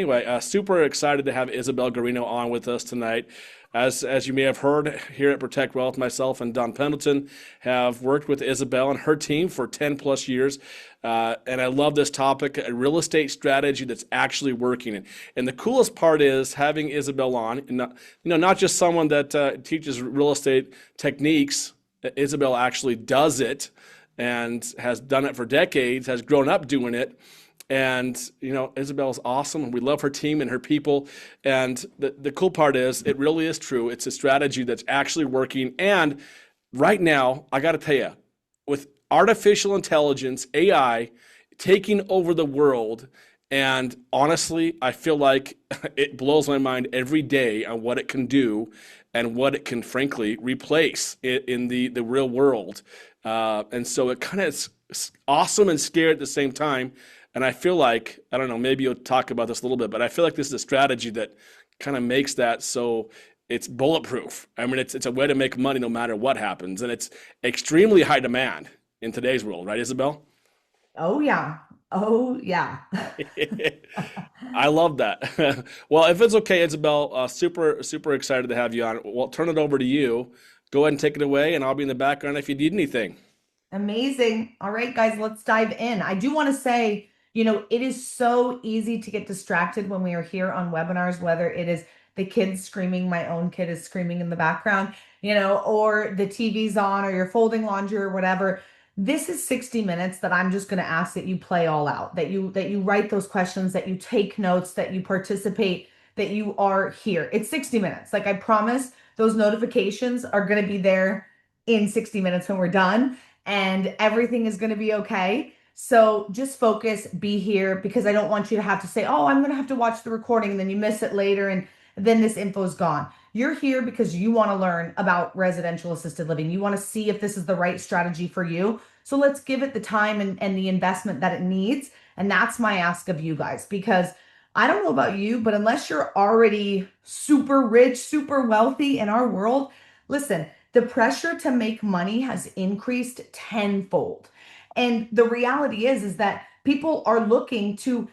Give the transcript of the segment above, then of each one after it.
Anyway, super excited to have Isabelle Guarino on with us tonight. As you may have heard here at Protect Wealth, myself and Don Pendleton have worked with Isabelle and her team for 10 plus years. And I love this topic, a real estate strategy that's actually working. And the coolest part is having Isabelle on, and not just someone that teaches real estate techniques. Isabelle actually does it and has done it for decades, has grown up doing it. And Isabelle's awesome, and we love her team and her people. And the cool part is, it really is true. It's a strategy that's actually working. And right now, I got to tell you, with artificial intelligence, AI, taking over the world, and honestly, I feel like it blows my mind every day on what it can do and what it can, frankly, replace in the real world. And so it kind of is awesome and scary at the same time. And I feel like, I don't know, maybe you'll talk about this a little bit, but I feel like this is a strategy that kind of makes that so it's bulletproof. I mean, it's a way to make money no matter what happens. And it's extremely high demand in today's world, right, Isabel? Oh yeah. Oh yeah. I love that. Well, if it's okay, Isabel, super excited to have you on. Well, turn it over to you. Go ahead and take it away, and I'll be in the background if you need anything. Amazing. All right, guys, let's dive in. I do want to say, it is so easy to get distracted when we are here on webinars, whether it is the kids screaming, my own kid is screaming in the background, or the TV's on, or you're folding laundry or whatever. This is 60 minutes that I'm just going to ask that you play all out, that you write those questions, that you take notes, that you participate, that you are here. It's 60 minutes. Like I promise, those notifications are going to be there in 60 minutes when we're done, and everything is going to be okay. So just focus, be here, because I don't want you to have to say, oh, I'm going to have to watch the recording, and then you miss it later, and then this info is gone. You're here because you want to learn about residential assisted living. You want to see if this is the right strategy for you. So let's give it the time and the investment that it needs. And that's my ask of you guys, because I don't know about you, but unless you're already super rich, super wealthy in our world, listen, the pressure to make money has increased tenfold. And the reality is that people are looking to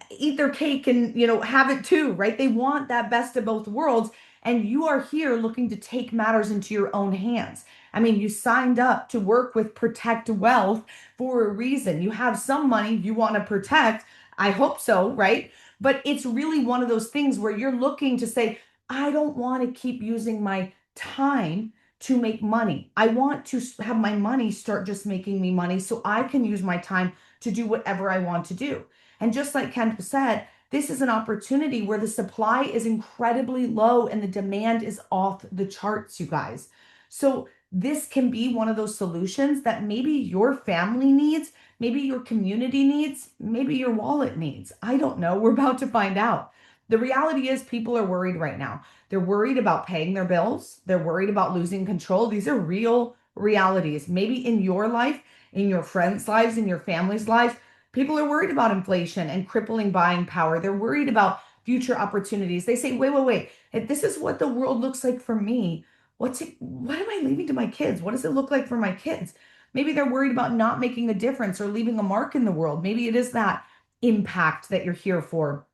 eat their cake and, have it too, right? They want that best of both worlds. And you are here looking to take matters into your own hands. I mean, you signed up to work with Protect Wealth for a reason. You have some money you want to protect. I hope so, right? But it's really one of those things where you're looking to say, I don't want to keep using my time to make money. I want to have my money start just making me money so I can use my time to do whatever I want to do. And just like Ken said, this is an opportunity where the supply is incredibly low and the demand is off the charts, you guys. So this can be one of those solutions that maybe your family needs, maybe your community needs, maybe your wallet needs. I don't know. We're about to find out. The reality is people are worried right now. They're worried about paying their bills. They're worried about losing control. These are real realities. Maybe in your life, in your friends' lives, in your family's lives, people are worried about inflation and crippling buying power. They're worried about future opportunities. They say, wait, wait, wait. If this is what the world looks like for me, what am I leaving to my kids? What does it look like for my kids? Maybe they're worried about not making a difference or leaving a mark in the world. Maybe it is that impact that you're here for.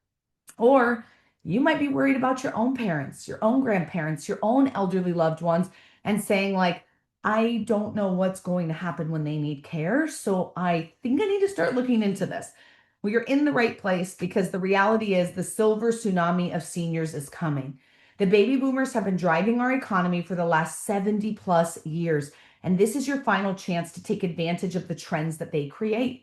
Or you might be worried about your own parents, your own grandparents, your own elderly loved ones, and saying, like, I don't know what's going to happen when they need care. So I think I need to start looking into this. Well, you're in the right place, because the reality is the silver tsunami of seniors is coming. The baby boomers have been driving our economy for the last 70 plus years. And this is your final chance to take advantage of the trends that they create.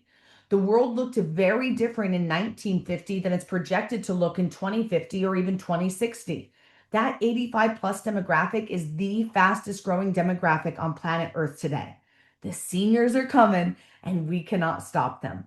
The world looked very different in 1950 than it's projected to look in 2050 or even 2060. That 85 plus demographic is the fastest growing demographic on planet Earth today. The seniors are coming and we cannot stop them.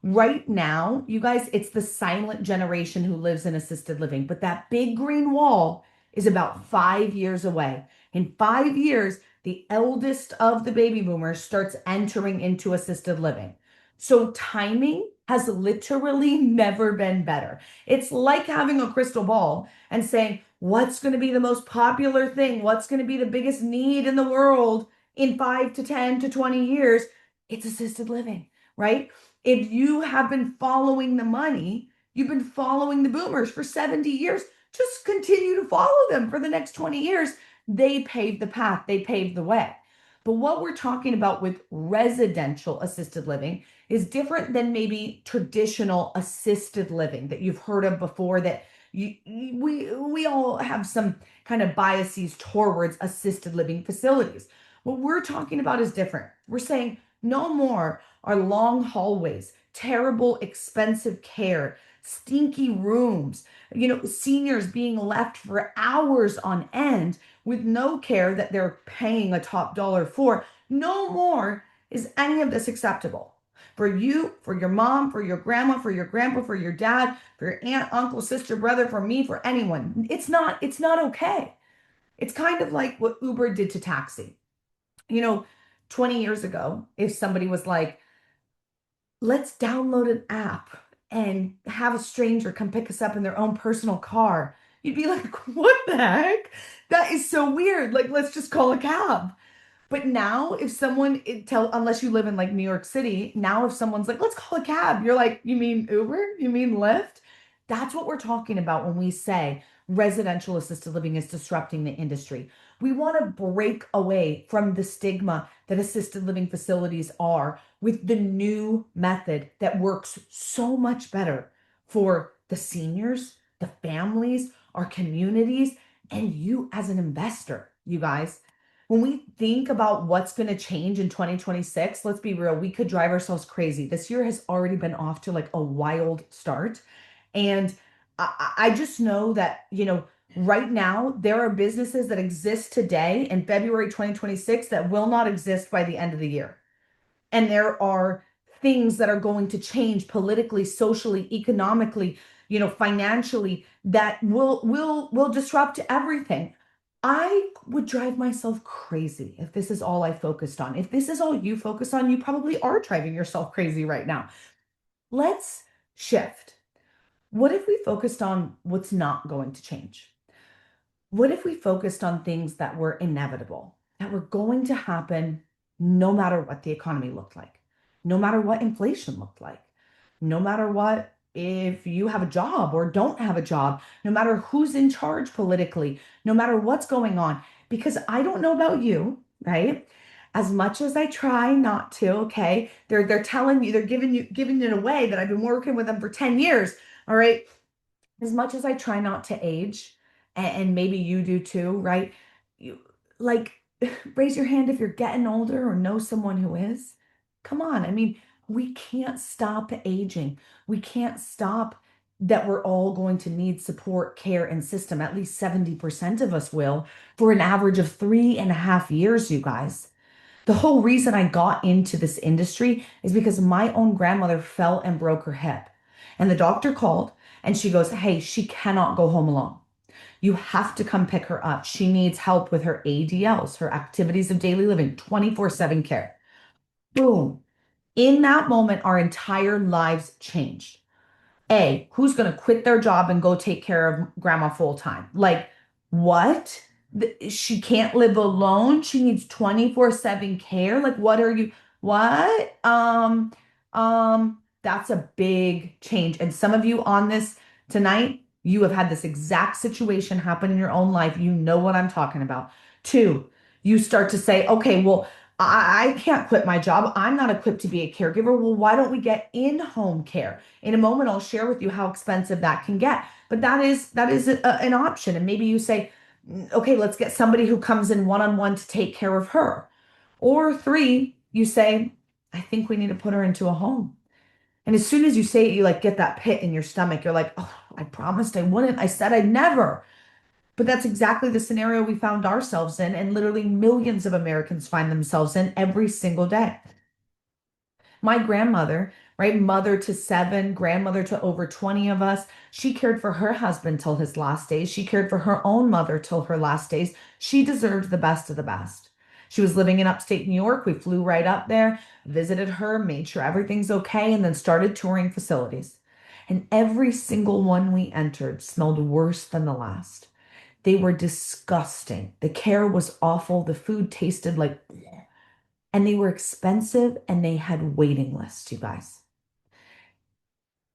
Right now, you guys, it's the silent generation who lives in assisted living, but that big green wall is about 5 years away. In 5 years, the eldest of the baby boomers starts entering into assisted living. So timing has literally never been better. It's like having a crystal ball and saying, what's going to be the most popular thing? What's going to be the biggest need in the world in 5 to 10 to 20 years? It's assisted living, right? If you have been following the money, You've been following the boomers for 70 years. Just continue to follow them for the next 20 years. They paved the path, they paved the way. But what we're talking about with residential assisted living is different than maybe traditional assisted living that you've heard of before that we all have some kind of biases towards assisted living facilities. What we're talking about is different. We're saying no more are long hallways, terrible, expensive care, stinky rooms, seniors being left for hours on end with no care that they're paying a top dollar for. No more is any of this acceptable. For you, for your mom, for your grandma, for your grandpa, for your dad, for your aunt, uncle, sister, brother, for me, for anyone. It's not okay. It's kind of like what Uber did to taxi. You know, 20 years ago, if somebody was like, let's download an app and have a stranger come pick us up in their own personal car, you'd be like, what the heck? That is so weird. Like, let's just call a cab. But now, if someone unless you live in like New York City, now if someone's like, let's call a cab, you're like, you mean Uber? You mean Lyft? That's what we're talking about when we say residential assisted living is disrupting the industry. We want to break away from the stigma that assisted living facilities are with the new method that works so much better for the seniors, the families, our communities, and you as an investor, you guys. When we think about what's going to change in 2026, let's be real, we could drive ourselves crazy. This year has already been off to like a wild start. And I just know that, right now there are businesses that exist today in February 2026 that will not exist by the end of the year. And there are things that are going to change politically, socially, economically, financially that will disrupt everything. I would drive myself crazy if this is all I focused on. If this is all you focus on, you probably are driving yourself crazy right now. Let's shift. What if we focused on what's not going to change? What if we focused on things that were inevitable, that were going to happen no matter what the economy looked like, no matter what inflation looked like, no matter what, if you have a job or don't have a job, no matter who's in charge politically, no matter what's going on? Because I don't know about you, right? As much as I try not to, okay, they're telling me, they're giving it away that I've been working with them for 10 years. All right, as much as I try not to age, and maybe you do too, right? You like raise your hand if you're getting older or know someone who is. Come on. I mean, we can't stop aging. We can't stop that we're all going to need support, care, and system. At least 70% of us will for an average of 3.5 years, you guys. The whole reason I got into this industry is because my own grandmother fell and broke her hip. And the doctor called and she goes, hey, she cannot go home alone. You have to come pick her up. She needs help with her ADLs, her activities of daily living, 24/7 care. Boom. In that moment, our entire lives changed. A, who's going to quit their job and go take care of grandma full time? Like, what? She can't live alone. She needs 24/7 care. Like, what are you? What? That's a big change. And some of you on this tonight, you have had this exact situation happen in your own life. You know what I'm talking about. Two, you start to say, okay, well, I can't quit my job. I'm not equipped to be a caregiver. Well, why don't we get in-home care? In a moment, I'll share with you how expensive that can get. But that is an option. And maybe you say, okay, let's get somebody who comes in one-on-one to take care of her. Or three, you say, I think we need to put her into a home. And as soon as you say it, you like get that pit in your stomach. You're like, oh, I promised I wouldn't. I said I'd never. But that's exactly the scenario we found ourselves in, and literally millions of Americans find themselves in every single day. My grandmother, right, mother to seven, grandmother to over 20 of us, she cared for her husband till his last days. She cared for her own mother till her last days. She deserved the best of the best. She was living in upstate New York. We flew right up there, visited her, made sure everything's okay, and then started touring facilities. And every single one we entered smelled worse than the last. They were disgusting. The care was awful. The food tasted like, and they were expensive and they had waiting lists, you guys.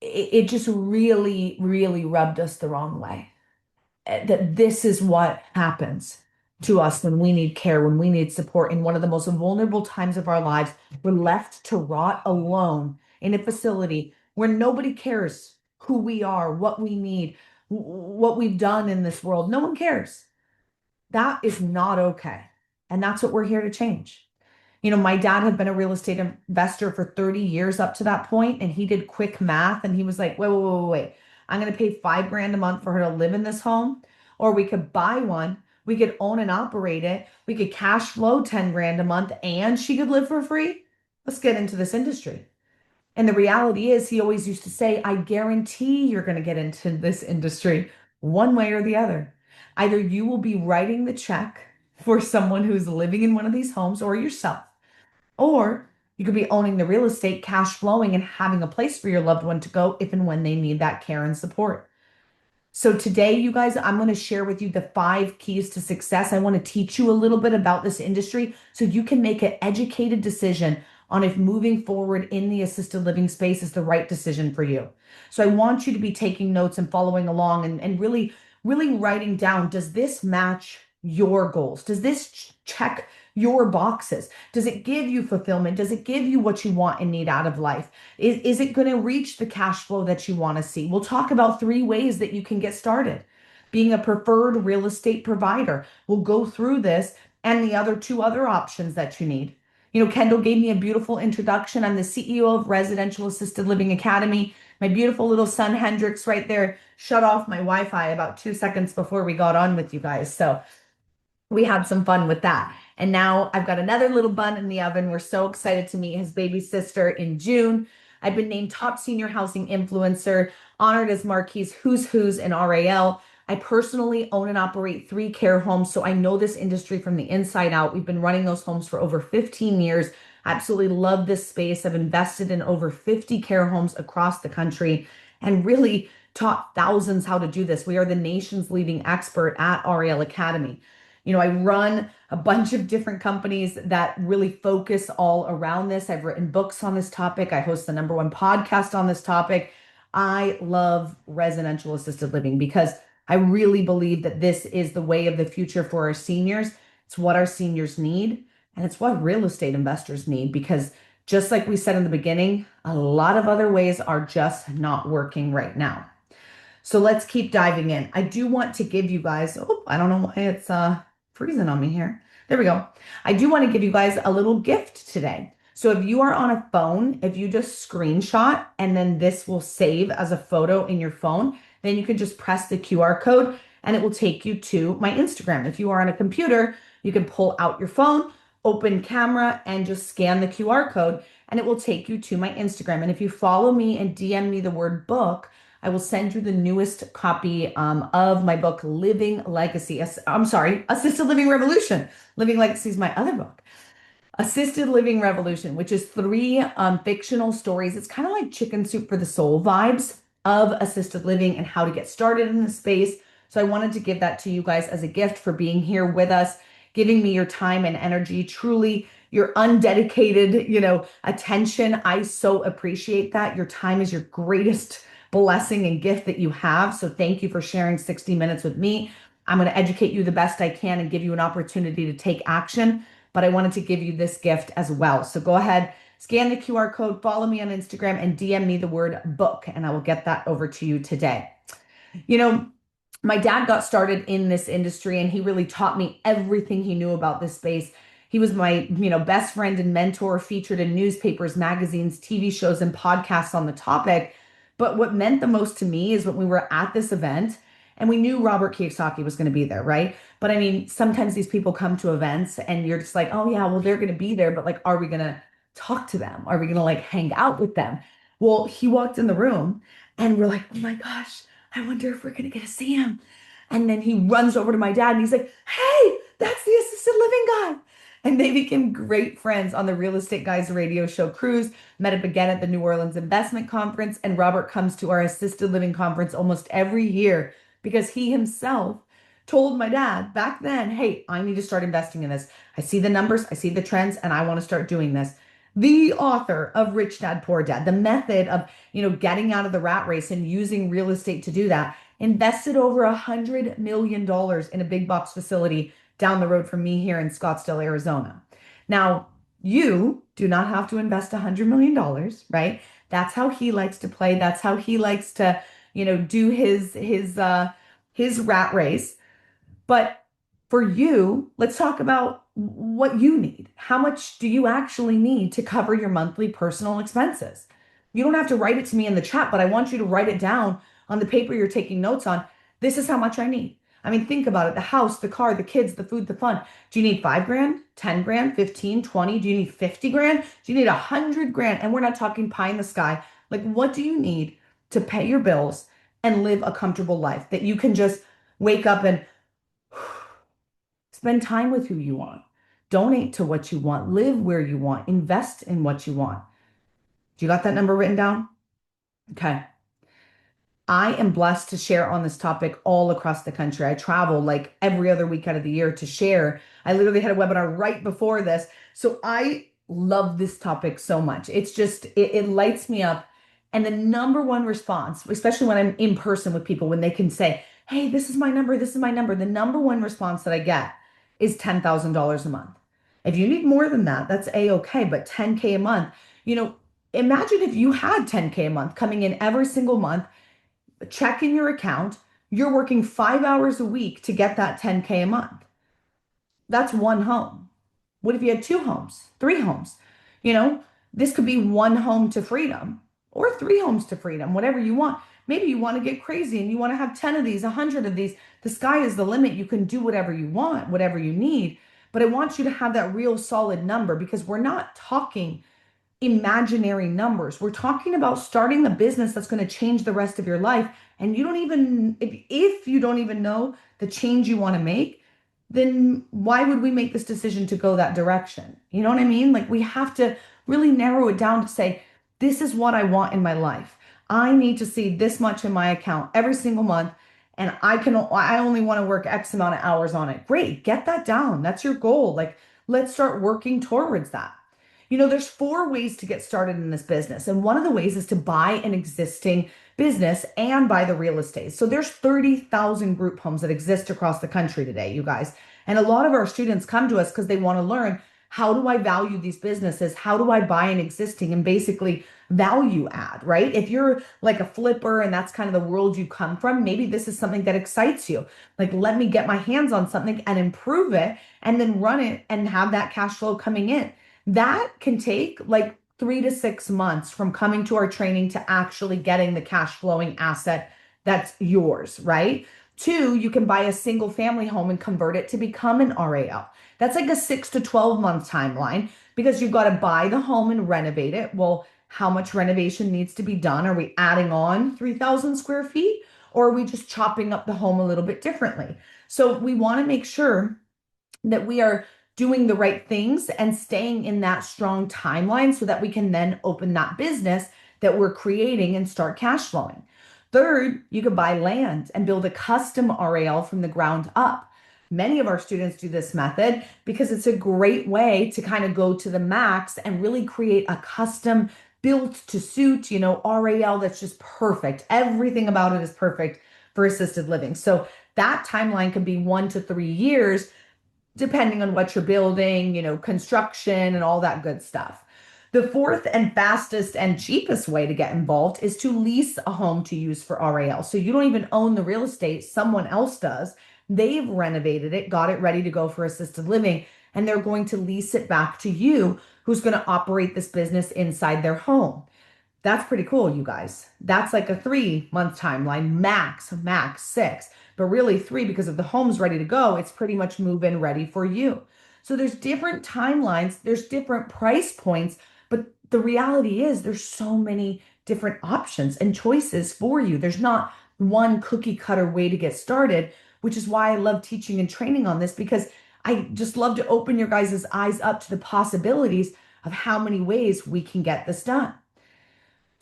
it just really, really rubbed us the wrong way. That this is what happens to us when we need care, when we need support in one of the most vulnerable times of our lives. We're left to rot alone in a facility where nobody cares who we are, what we need, what we've done in this world. No one cares. That is not okay. And that's what we're here to change. My dad had been a real estate investor for 30 years up to that point, and he did quick math and he was like, wait, wait, wait, wait, wait. I'm going to pay 5 grand a month for her to live in this home, or we could buy one. We could own and operate it. We could cash flow 10 grand a month and she could live for free. Let's get into this industry. And the reality is, he always used to say, I guarantee you're going to get into this industry one way or the other. Either you will be writing the check for someone who's living in one of these homes or yourself, or you could be owning the real estate, cash flowing, and having a place for your loved one to go if and when they need that care and support. So today, you guys, I'm going to share with you the 5 keys to success. I want to teach you a little bit about this industry so you can make an educated decision on if moving forward in the assisted living space is the right decision for you. So I want you to be taking notes and following along and really, really writing down, does this match your goals? Does this check your boxes? Does it give you fulfillment? Does it give you what you want and need out of life? Is it going to reach the cash flow that you want to see? We'll talk about 3 ways that you can get started. Being a preferred real estate provider. We'll go through this and the other 2 other options that you need. Kendall gave me a beautiful introduction. I'm the CEO of Residential Assisted Living Academy. My beautiful little son, Hendrix, right there, shut off my Wi-Fi about 2 seconds before we got on with you guys. So we had some fun with that. And now I've got another little bun in the oven. We're so excited to meet his baby sister in June. I've been named top senior housing influencer, honored as Marquis Who's in RAL. I personally own and operate 3 care homes, so I know this industry from the inside out. We've been running those homes for over 15 years. I absolutely love this space. I've invested in over 50 care homes across the country and really taught thousands how to do this. We are the nation's leading expert at RAL Academy. I run a bunch of different companies that really focus all around this. I've written books on this topic. I host the #1 podcast on this topic. I love residential assisted living because I really believe that this is the way of the future for our seniors. It's what our seniors need, and it's what real estate investors need because just like we said in the beginning, a lot of other ways are just not working right now. So let's keep diving in. I do want to give you guys, oh, I don't know why it's freezing on me here. There we go. I do want to give you guys a little gift today. So if you are on a phone, if you just screenshot and then this will save as a photo in your phone, then you can just press the QR code and it will take you to my Instagram. If you are on a computer, you can pull out your phone, open camera, and just scan the QR code and it will take you to my Instagram. And if you follow me and DM me the word book, I will send you the newest copy of my book, Living Legacy. I'm sorry, Assisted Living Revolution. Living Legacy is my other book. Assisted Living Revolution, which is 3 fictional stories. It's kind of like chicken soup for the soul vibes of assisted living and how to get started in the space. So I wanted to give that to you guys as a gift for being here with us, giving me your time and energy, truly your undedicated, attention. I so appreciate that. Your time is your greatest blessing and gift that you have. So thank you for sharing 60 minutes with me. I'm going to educate you the best I can and give you an opportunity to take action, but I wanted to give you this gift as well. So go ahead, scan the QR code, follow me on Instagram, and DM me the word book, and I will get that over to you today. You know, my dad got started in this industry and he really taught me everything he knew about this space. He was my, best friend and mentor, featured in newspapers, magazines, TV shows, and podcasts on the topic. But what meant the most to me is when we were at this event and we knew Robert Kiyosaki was going to be there, right? But I mean, sometimes these people come to events and you're just like, oh yeah, well, they're going to be there, but like, are we going to talk to them? Are we going to like hang out with them? Well, he walked in the room and we're like, oh my gosh, I wonder if we're going to get to see him. And then he runs over to my dad and he's like, hey, that's the assisted living guy. And they became great friends on the Real Estate Guys radio show cruise, met up again at the New Orleans Investment Conference. And Robert comes to our assisted living conference almost every year because he himself told my dad back then, hey, I need to start investing in this. I see the numbers, I see the trends, and I want to start doing this. the author of Rich Dad Poor Dad, the method of, getting out of the rat race and using real estate to do that, invested over $100 million in a big box facility down the road from me here in Scottsdale, Arizona. Now, you do not have to invest $100 million, right? That's how he likes to play. That's how he likes to, do his rat race. But for you, let's talk about what you need. How much do you actually need to cover your monthly personal expenses? You don't have to write it to me in the chat, but I want you to write it down on the paper you're taking notes on. This is how much I need. I mean, think about it. The house, the car, the kids, the food, the fun. Do you need 5 grand, 10 grand, 15, 20? Do you need 50 grand? Do you need 100 grand? And we're not talking pie in the sky. Like, what do you need to pay your bills and live a comfortable life that you can just wake up and spend time with who you want. Donate to what you want. Live where you want. Invest in what you want. Do you got that number written down? Okay. I am blessed to share on this topic all across the country. I travel like every other week out of the year to share. I literally had a webinar right before this. So I love this topic so much. It's just, it lights me up. And the number one response, especially when I'm in person with people, when they can say, hey, this is my number, this is my number, the number one response that I get is $10,000 a month. If you need more than that, that's a-okay, but 10K a month, imagine if you had 10K a month coming in every single month, check in your account, you're working 5 hours a week to get that 10K a month. That's one home. What if you had two homes, three homes? You know, this could be one home to freedom or three homes to freedom, whatever you want. Maybe you want to get crazy and you want to have 10 of these, 100 of these. The sky is the limit. You can do whatever you want, whatever you need. But I want you to have that real solid number because we're not talking imaginary numbers. We're talking about starting a business that's going to change the rest of your life. And you don't even, if you don't even know the change you want to make, then why would we make this decision to go that direction? You know what I mean? Like we have to really narrow it down to say, this is what I want in my life. I need to see this much in my account every single month. And I only want to work X amount of hours on it. Great. Get that down. That's your goal. Like, let's start working towards that. There's four ways to get started in this business. And one of the ways is to buy an existing business and buy the real estate. So there's 30,000 group homes that exist across the country today, you guys. And a lot of our students come to us because they want to learn, how do I value these businesses? How do I buy an existing and basically value add, right? If you're like a flipper and that's kind of the world you come from, maybe this is something that excites you. Like, let me get my hands on something and improve it and then run it and have that cash flow coming in. That can take like 3 to 6 months from coming to our training to actually getting the cash flowing asset that's yours, right? Two, you can buy a single family home and convert it to become an RAL. That's like a 6 to 12 month timeline because you've got to buy the home and renovate it. Well, how much renovation needs to be done? Are we adding on 3,000 square feet or are we just chopping up the home a little bit differently? So we want to make sure that we are doing the right things and staying in that strong timeline so that we can then open that business that we're creating and start cash flowing. Third, you could buy land and build a custom RAL from the ground up. Many of our students do this method because it's a great way to kind of go to the max and really create a custom built to suit, RAL that's just perfect. Everything about it is perfect for assisted living. So that timeline could be 1 to 3 years depending on what you're building, construction and all that good stuff. The fourth and fastest and cheapest way to get involved is to lease a home to use for RAL. So you don't even own the real estate, someone else does. They've renovated it, got it ready to go for assisted living, and they're going to lease it back to you, who's going to operate this business inside their home. That's pretty cool, you guys. That's like a 3 month timeline, max 6, but really 3 because if the home's ready to go, it's pretty much move in ready for you. So there's different timelines, there's different price points, but the reality is there's so many different options and choices for you. There's not one cookie cutter way to get started, which is why I love teaching and training on this because I just love to open your guys' eyes up to the possibilities of how many ways we can get this done.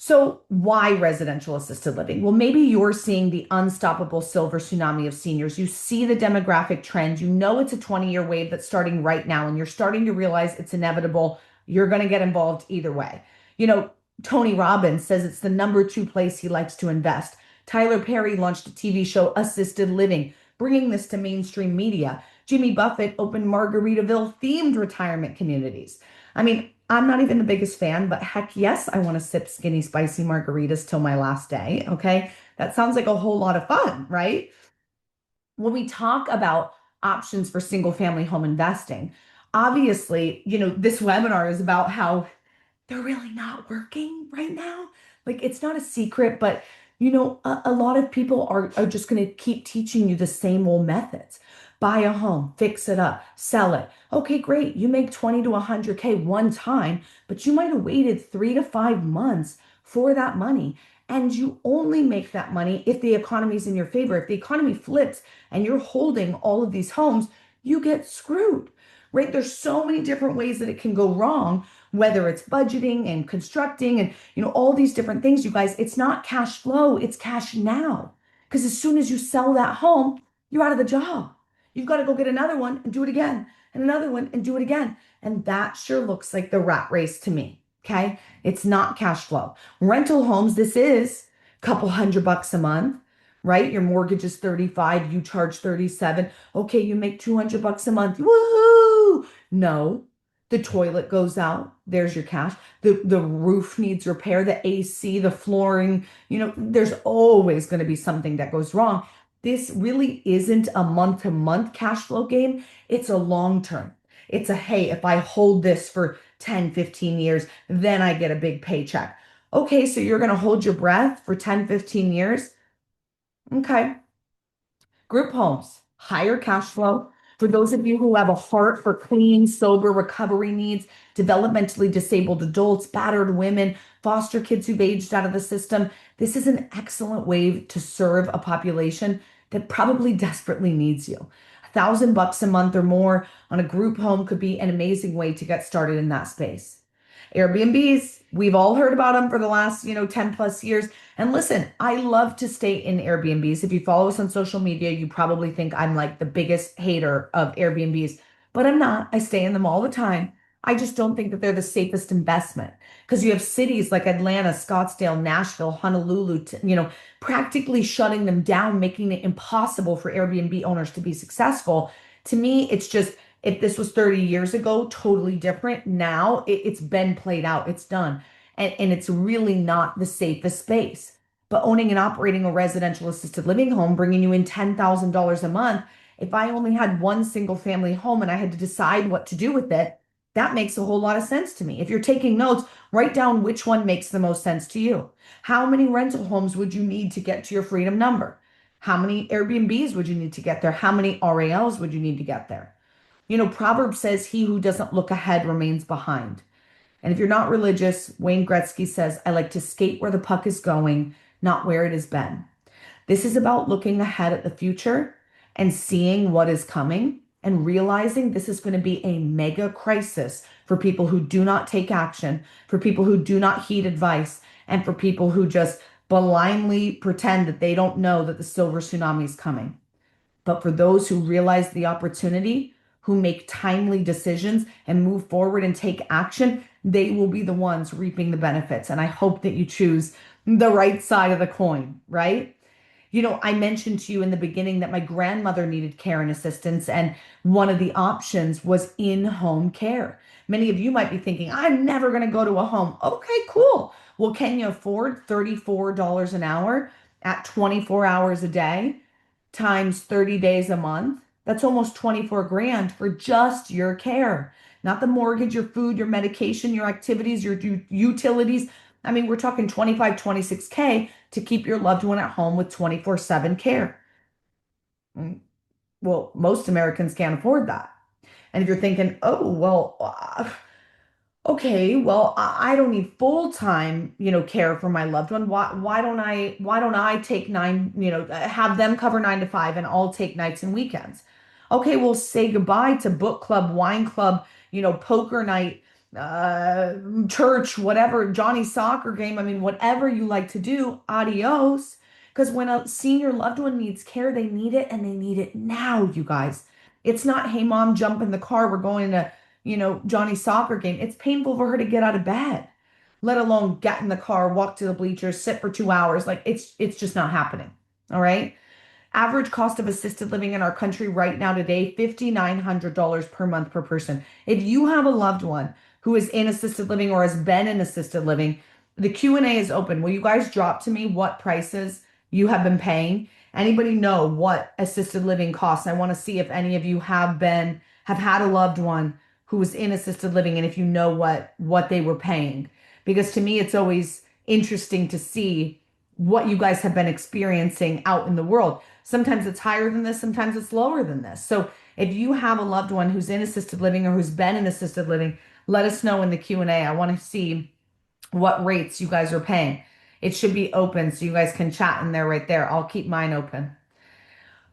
So why residential assisted living? Well, maybe you're seeing the unstoppable silver tsunami of seniors. You see the demographic trend. You know it's a 20-year wave that's starting right now, and you're starting to realize it's inevitable. You're going to get involved either way. You know, Tony Robbins says it's the number two place he likes to invest. Tyler Perry launched a TV show, Assisted Living, bringing this to mainstream media. Jimmy Buffett opened Margaritaville themed retirement communities. I mean, I'm not even the biggest fan, but heck yes, I want to sip skinny spicy margaritas till my last day. Okay. That sounds like a whole lot of fun, right? When we talk about options for single family home investing, obviously, this webinar is about how they're really not working right now. Like it's not a secret, but a lot of people are just going to keep teaching you the same old methods. Buy a home, fix it up, sell it. Okay, great. You make 20 to 100K one time, but you might have waited 3 to 5 months for that money. And you only make that money if the economy is in your favor. If the economy flips and you're holding all of these homes, you get screwed, right? There's so many different ways that it can go wrong, whether it's budgeting and constructing and all these different things. You guys, it's not cash flow, it's cash now, because as soon as you sell that home, you're out of the job. You've got to go get another one and do it again, and another one and do it again. And that sure looks like the rat race to me. Okay, it's not cash flow. Rental homes, this is a couple $100 a month, right? Your mortgage is 35, you charge 37. Okay, you make $200 a month. Woohoo! No, the toilet goes out, there's your cash. The roof needs repair, the AC, the flooring, there's always going to be something that goes wrong. This really isn't a month to month cash flow game. It's a long term. It's a, hey, if I hold this for 10, 15 years, then I get a big paycheck. Okay, so you're going to hold your breath for 10, 15 years. Okay. Group homes, higher cash flow. For those of you who have a heart for clean, sober recovery needs, developmentally disabled adults, battered women, foster kids who've aged out of the system, this is an excellent way to serve a population that probably desperately needs you. $1,000 a month or more on a group home could be an amazing way to get started in that space. Airbnbs, we've all heard about them for the last, 10 plus years. And listen, I love to stay in Airbnbs. If you follow us on social media, you probably think I'm like the biggest hater of Airbnbs, but I'm not. I stay in them all the time. I just don't think that they're the safest investment because you have cities like Atlanta, Scottsdale, Nashville, Honolulu, practically shutting them down, making it impossible for Airbnb owners to be successful. To me, it's just, if this was 30 years ago, totally different. Now it's been played out, it's done. And it's really not the safest space. But owning and operating a residential assisted living home, bringing you in $10,000 a month, if I only had one single family home and I had to decide what to do with it, that makes a whole lot of sense to me. If you're taking notes, write down which one makes the most sense to you. How many rental homes would you need to get to your freedom number? How many Airbnbs would you need to get there? How many RALs would you need to get there? Proverbs says, he who doesn't look ahead remains behind. And if you're not religious, Wayne Gretzky says, I like to skate where the puck is going, not where it has been. This is about looking ahead at the future and seeing what is coming and realizing this is going to be a mega crisis for people who do not take action, for people who do not heed advice, and for people who just blindly pretend that they don't know that the silver tsunami is coming. But for those who realize the opportunity, who make timely decisions and move forward and take action, they will be the ones reaping the benefits. And I hope that you choose the right side of the coin, right? I mentioned to you in the beginning that my grandmother needed care and assistance, and one of the options was in-home care. Many of you might be thinking, I'm never going to go to a home. Okay, cool. Well, can you afford $34 an hour at 24 hours a day times 30 days a month? That's almost 24 grand for just your care, not the mortgage, your food, your medication, your activities, your utilities. I mean, we're talking 25, 26K to keep your loved one at home with 24/7 care. Mm, Well, most Americans can't afford that. And if you're thinking, oh, well, okay, well, I don't need full-time, care for my loved one. Why don't I take nine, have them cover 9 to 5 and I'll take nights and weekends. Okay, well, say goodbye to book club, wine club, poker night, uh, church, whatever, Johnny's soccer game. I mean, whatever you like to do, adios. Because when a senior loved one needs care, they need it and they need it now, you guys. It's not, hey, mom, jump in the car. We're going to, Johnny's soccer game, it's painful for her to get out of bed, let alone get in the car, walk to the bleachers, sit for 2 hours. Like it's just not happening. All right. Average cost of assisted living in our country right now today, $5,900 per month per person. If you have a loved one who is in assisted living or has been in assisted living, the Q&A is open. Will you guys drop to me what prices you have been paying? Anybody know what assisted living costs? I want to see if any of you have had a loved one who was in assisted living and if you know what they were paying. Because to me it's always interesting to see what you guys have been experiencing out in the world. Sometimes it's higher than this, sometimes it's lower than this. So if you have a loved one who's in assisted living or who's been in assisted living, let us know in the Q&A. I want to see what rates you guys are paying. It should be open so you guys can chat in there right there. I'll keep mine open.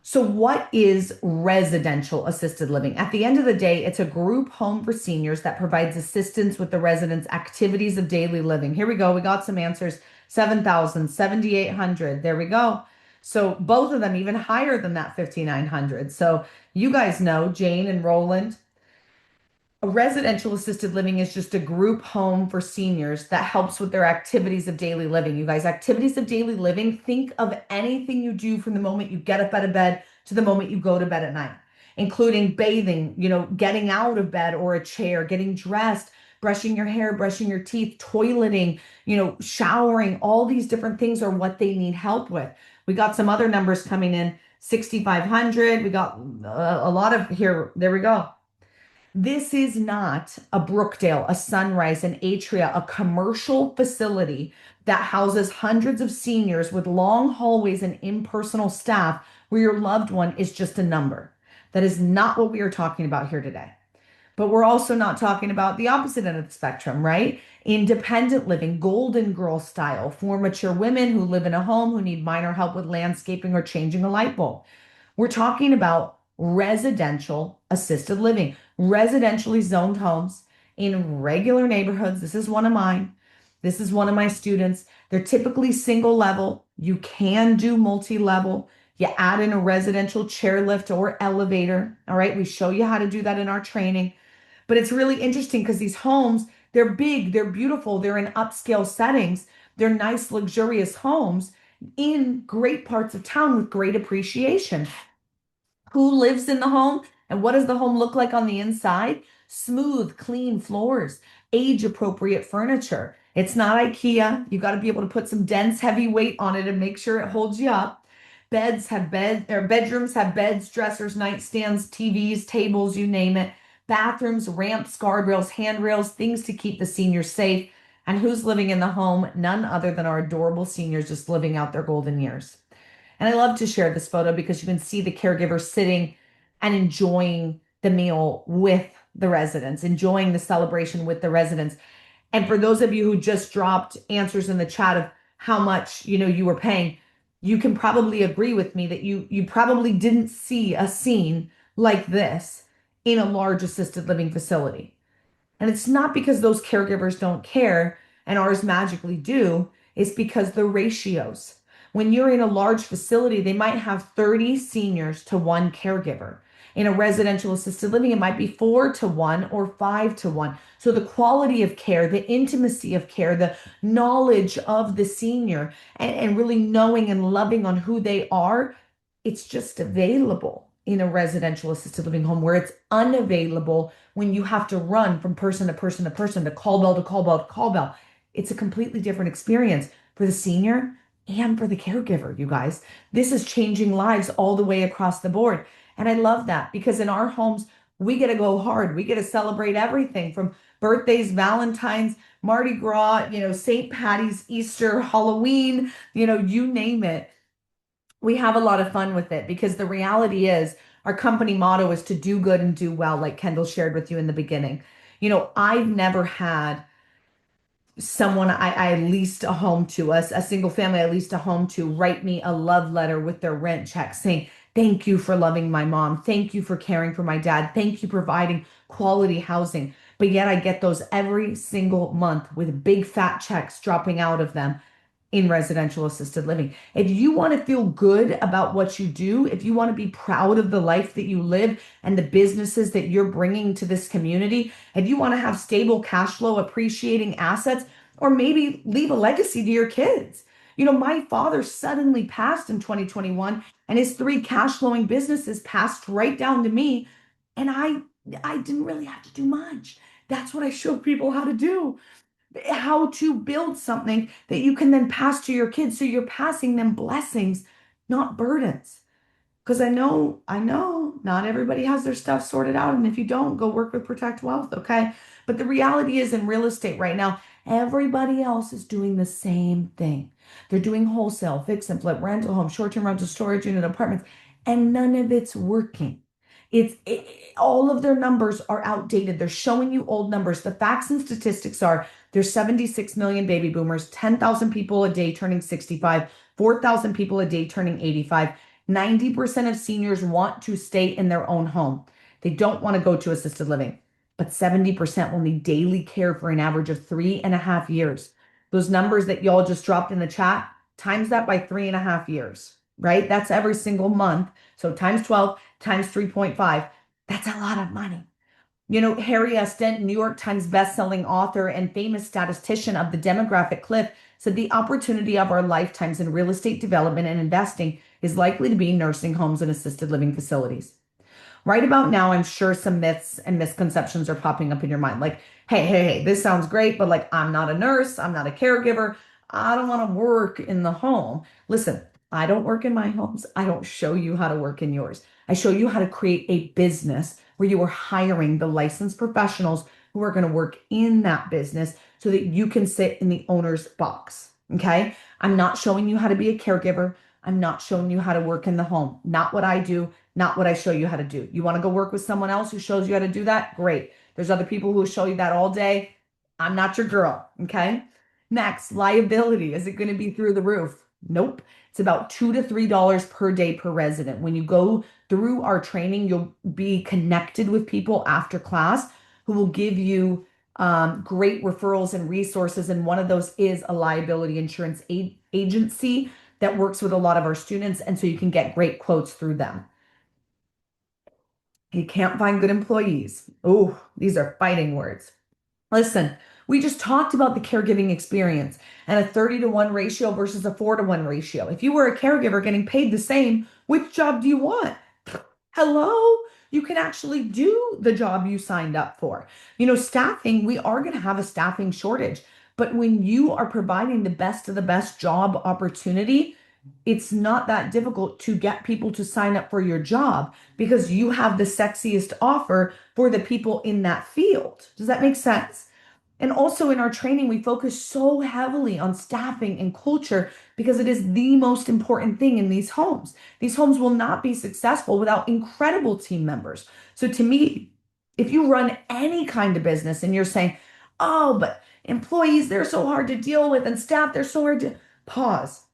So, what is residential assisted living? At the end of the day, it's a group home for seniors that provides assistance with the residents' activities of daily living. Here we go. We got some answers. 7,000, 7,800. There we go. So, both of them even higher than that 5,900. So, you guys know, Jane and Roland, a residential assisted living is just a group home for seniors that helps with their activities of daily living. You guys, activities of daily living, think of anything you do from the moment you get up out of bed to the moment you go to bed at night, including bathing, getting out of bed or a chair, getting dressed, brushing your hair, brushing your teeth, toileting, showering. All these different things are what they need help with. We got some other numbers coming in, 6,500. We got a lot of here. There we go. This is not a Brookdale, a Sunrise, an Atria, a commercial facility that houses hundreds of seniors with long hallways and impersonal staff where your loved one is just a number. That is not what we are talking about here today. But we're also not talking about the opposite end of the spectrum, right? Independent living, golden girl style, for mature women who live in a home who need minor help with landscaping or changing a light bulb. We're talking about residential assisted living, residentially zoned homes in regular neighborhoods. This is one of mine. This is one of my students. They're typically single level. You can do multi-level. You add in a residential chairlift or elevator. All right. We show you how to do that in our training. But it's really interesting because these homes, they're big, they're beautiful, they're in upscale settings, they're nice, luxurious homes in great parts of town with great appreciation. Who lives in the home and what does the home look like on the inside? Smooth, clean floors, age appropriate furniture. It's not IKEA. You got to be able to put some dense, heavy weight on it and make sure it holds you up. Bedrooms have beds, dressers, nightstands, TVs, tables, you name it. Bathrooms, ramps, guardrails, handrails, things to keep the seniors safe. And who's living in the home? None other than our adorable seniors just living out their golden years. And I love to share this photo because you can see the caregiver sitting and enjoying the meal with the residents, enjoying the celebration with the residents. And for those of you who just dropped answers in the chat of how much, you were paying, you can probably agree with me that you probably didn't see a scene like this in a large assisted living facility. And it's not because those caregivers don't care and ours magically do, it's because the ratios. When you're in a large facility, they might have 30 seniors to one caregiver. In a residential assisted living, it might be 4 to 1 or 5 to 1. So the quality of care, the intimacy of care, the knowledge of the senior, and really knowing and loving on who they are, it's just available in a residential assisted living home where it's unavailable when you have to run from person to person to person, to call bell to call bell to call bell. It's a completely different experience for the senior and for the caregiver, you guys. This is changing lives all the way across the board. And I love that because in our homes, we get to go hard. We get to celebrate everything from birthdays, Valentine's, Mardi Gras, St. Patty's, Easter, Halloween, you name it. We have a lot of fun with it because the reality is our company motto is to do good and do well, like Kendall shared with you in the beginning. I've never had someone I leased a home to, a single family I leased a home to, write me a love letter with their rent check saying, thank you for loving my mom. Thank you for caring for my dad. Thank you for providing quality housing. But yet I get those every single month with big fat checks dropping out of them in residential assisted living. If you want to feel good about what you do, if you want to be proud of the life that you live and the businesses that you're bringing to this community, if you want to have stable cash flow, appreciating assets, or maybe leave a legacy to your kids. My father suddenly passed in 2021 and his three cash flowing businesses passed right down to me. And I didn't really have to do much. That's what I show people how to do, how to build something that you can then pass to your kids. So you're passing them blessings, not burdens. Because I know not everybody has their stuff sorted out. And if you don't, go work with Protect Wealth, okay? But the reality is in real estate right now, everybody else is doing the same thing. They're doing wholesale, fix and flip, rental home, short-term rental, storage unit, apartments, and none of it's working. All of their numbers are outdated. They're showing you old numbers. The facts and statistics are there's 76 million baby boomers, 10,000 people a day turning 65, 4,000 people a day turning 85. 90% of seniors want to stay in their own home. They don't want to go to assisted living, but 70% will need daily care for an average of 3.5 years. Those numbers that y'all just dropped in the chat, times that by 3.5 years, right? That's every single month. So times 12 times 3.5. That's a lot of money. Harry S. Dent, New York Times bestselling author and famous statistician of the demographic cliff, said the opportunity of our lifetimes in real estate development and investing is likely to be nursing homes and assisted living facilities. Right about now, I'm sure some myths and misconceptions are popping up in your mind. Like, hey, this sounds great, but like, I'm not a nurse, I'm not a caregiver, I don't want to work in the home. Listen, I don't work in my homes. I don't show you how to work in yours. I show you how to create a business where you are hiring the licensed professionals who are going to work in that business so that you can sit in the owner's box. Okay. I'm not showing you how to be a caregiver. I'm not showing you how to work in the home. Not what I do, not what I show you how to do. You want to go work with someone else who shows you how to do that? Great. There's other people who will show you that all day. I'm not your girl. Okay. Next, liability. Is it going to be through the roof? Nope. It's about $2 to $3 per day per resident. When you go through our training, you'll be connected with people after class who will give you great referrals and resources. And one of those is a liability insurance agency that works with a lot of our students. And so you can get great quotes through them. You can't find good employees. Oh, these are fighting words. Listen, we just talked about the caregiving experience and a 30-to-1 ratio versus a 4-to-1 ratio. If you were a caregiver getting paid the same, which job do you want? Hello? You can actually do the job you signed up for. Staffing, we are going to have a staffing shortage, but when you are providing the best of the best job opportunity, it's not that difficult to get people to sign up for your job because you have the sexiest offer for the people in that field. Does that make sense? And also in our training, we focus so heavily on staffing and culture because it is the most important thing in these homes. These homes will not be successful without incredible team members. So to me, if you run any kind of business and you're saying, oh, but employees, they're so hard to deal with and staff, they're so hard to pause.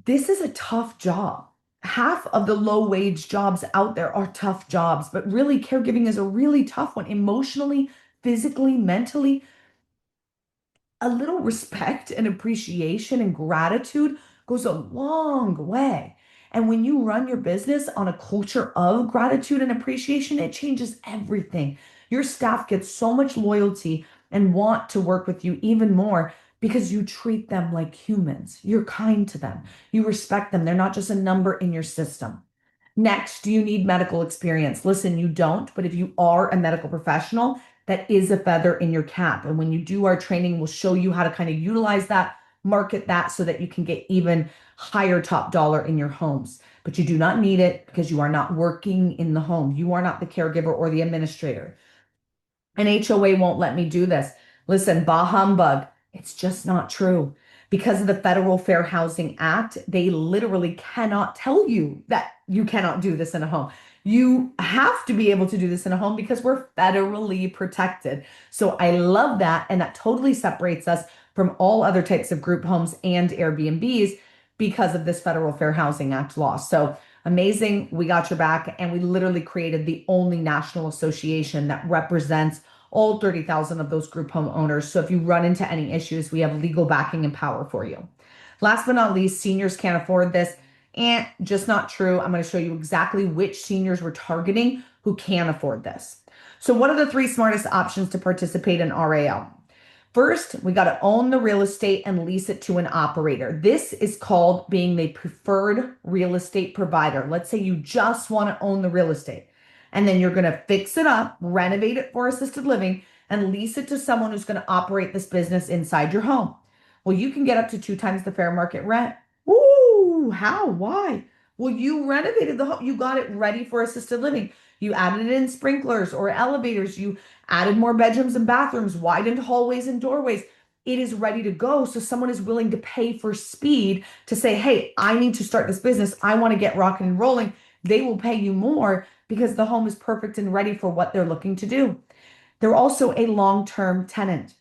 This is a tough job. Half of the low wage jobs out there are tough jobs, but really caregiving is a really tough one emotionally, physically, mentally. A little respect and appreciation and gratitude goes a long way. And when you run your business on a culture of gratitude and appreciation, it changes everything. Your staff gets so much loyalty and want to work with you even more because you treat them like humans. You're kind to them. You respect them. They're not just a number in your system. Next, do you need medical experience? Listen, you don't, but if you are a medical professional, that is a feather in your cap. And when you do our training, we'll show you how to kind of utilize that, market that so that you can get even higher top dollar in your homes. But you do not need it because you are not working in the home. You are not the caregiver or the administrator. An HOA won't let me do this. Listen, bah humbug. It's just not true. Because of the Federal Fair Housing Act, they literally cannot tell you that you cannot do this in a home. You have to be able to do this in a home because we're federally protected. So I love that. And that totally separates us from all other types of group homes and Airbnbs because of this Federal Fair Housing Act law. So amazing. We got your back. And we literally created the only national association that represents all 30,000 of those group home owners. So if you run into any issues, we have legal backing and power for you. Last but not least, seniors can't afford this. And just not true. I'm going to show you exactly which seniors we're targeting who can afford this. So, what are the three smartest options to participate in RAL? First, we got to own the real estate and lease it to an operator. This is called being the preferred real estate provider. Let's say you just want to own the real estate and then you're going to fix it up, renovate it for assisted living, and lease it to someone who's going to operate this business inside your home. Well, you can get up to 2 times the fair market rent. Ooh, how? Why? Well, you renovated the home, you got it ready for assisted living. You added in sprinklers or elevators, you added more bedrooms and bathrooms, widened hallways and doorways. It is ready to go. So someone is willing to pay for speed to say, hey, I need to start this business. I want to get rocking and rolling. They will pay you more because the home is perfect and ready for what they're looking to do. They're also a long-term tenant.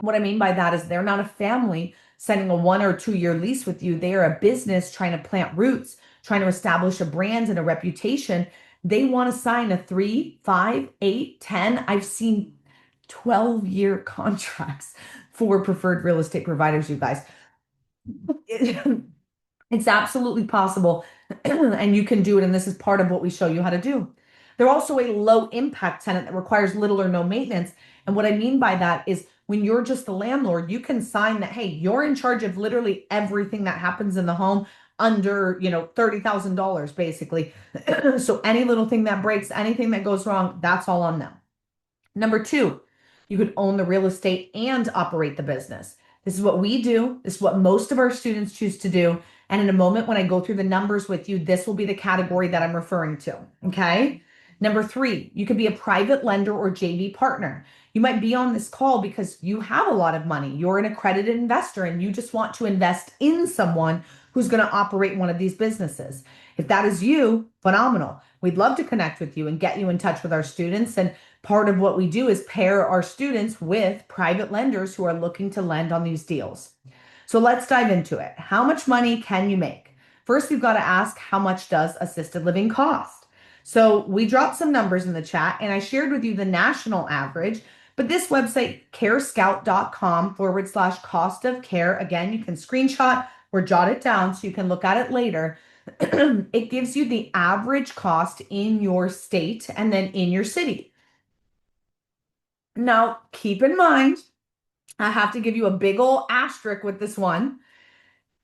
What I mean by that is they're not a family signing a 1 or 2 year lease with you. They are a business trying to plant roots, trying to establish a brand and a reputation. They want to sign a 3, 5, 8, 10. I've seen 12-year contracts for preferred real estate providers, you guys. It's absolutely possible, and you can do it. And this is part of what we show you how to do. They're also a low impact tenant that requires little or no maintenance. And what I mean by that is when you're just the landlord, you can sign that, hey, you're in charge of literally everything that happens in the home under, $30,000 basically. So any little thing that breaks, anything that goes wrong, that's all on them. Number two, you could own the real estate and operate the business. This is what we do. This is what most of our students choose to do. And in a moment, when I go through the numbers with you, this will be the category that I'm referring to. Okay. Number three, you could be a private lender or JV partner. You might be on this call because you have a lot of money. You're an accredited investor and you just want to invest in someone who's going to operate one of these businesses. If that is you, phenomenal. We'd love to connect with you and get you in touch with our students. And part of what we do is pair our students with private lenders who are looking to lend on these deals. So let's dive into it. How much money can you make? First, we've got to ask, how much does assisted living cost? So we dropped some numbers in the chat and I shared with you the national average, but this website, carescout.com/cost of care, again, you can screenshot or jot it down so you can look at it later. It gives you the average cost in your state and then in your city. Now, keep in mind, I have to give you a big old asterisk with this one.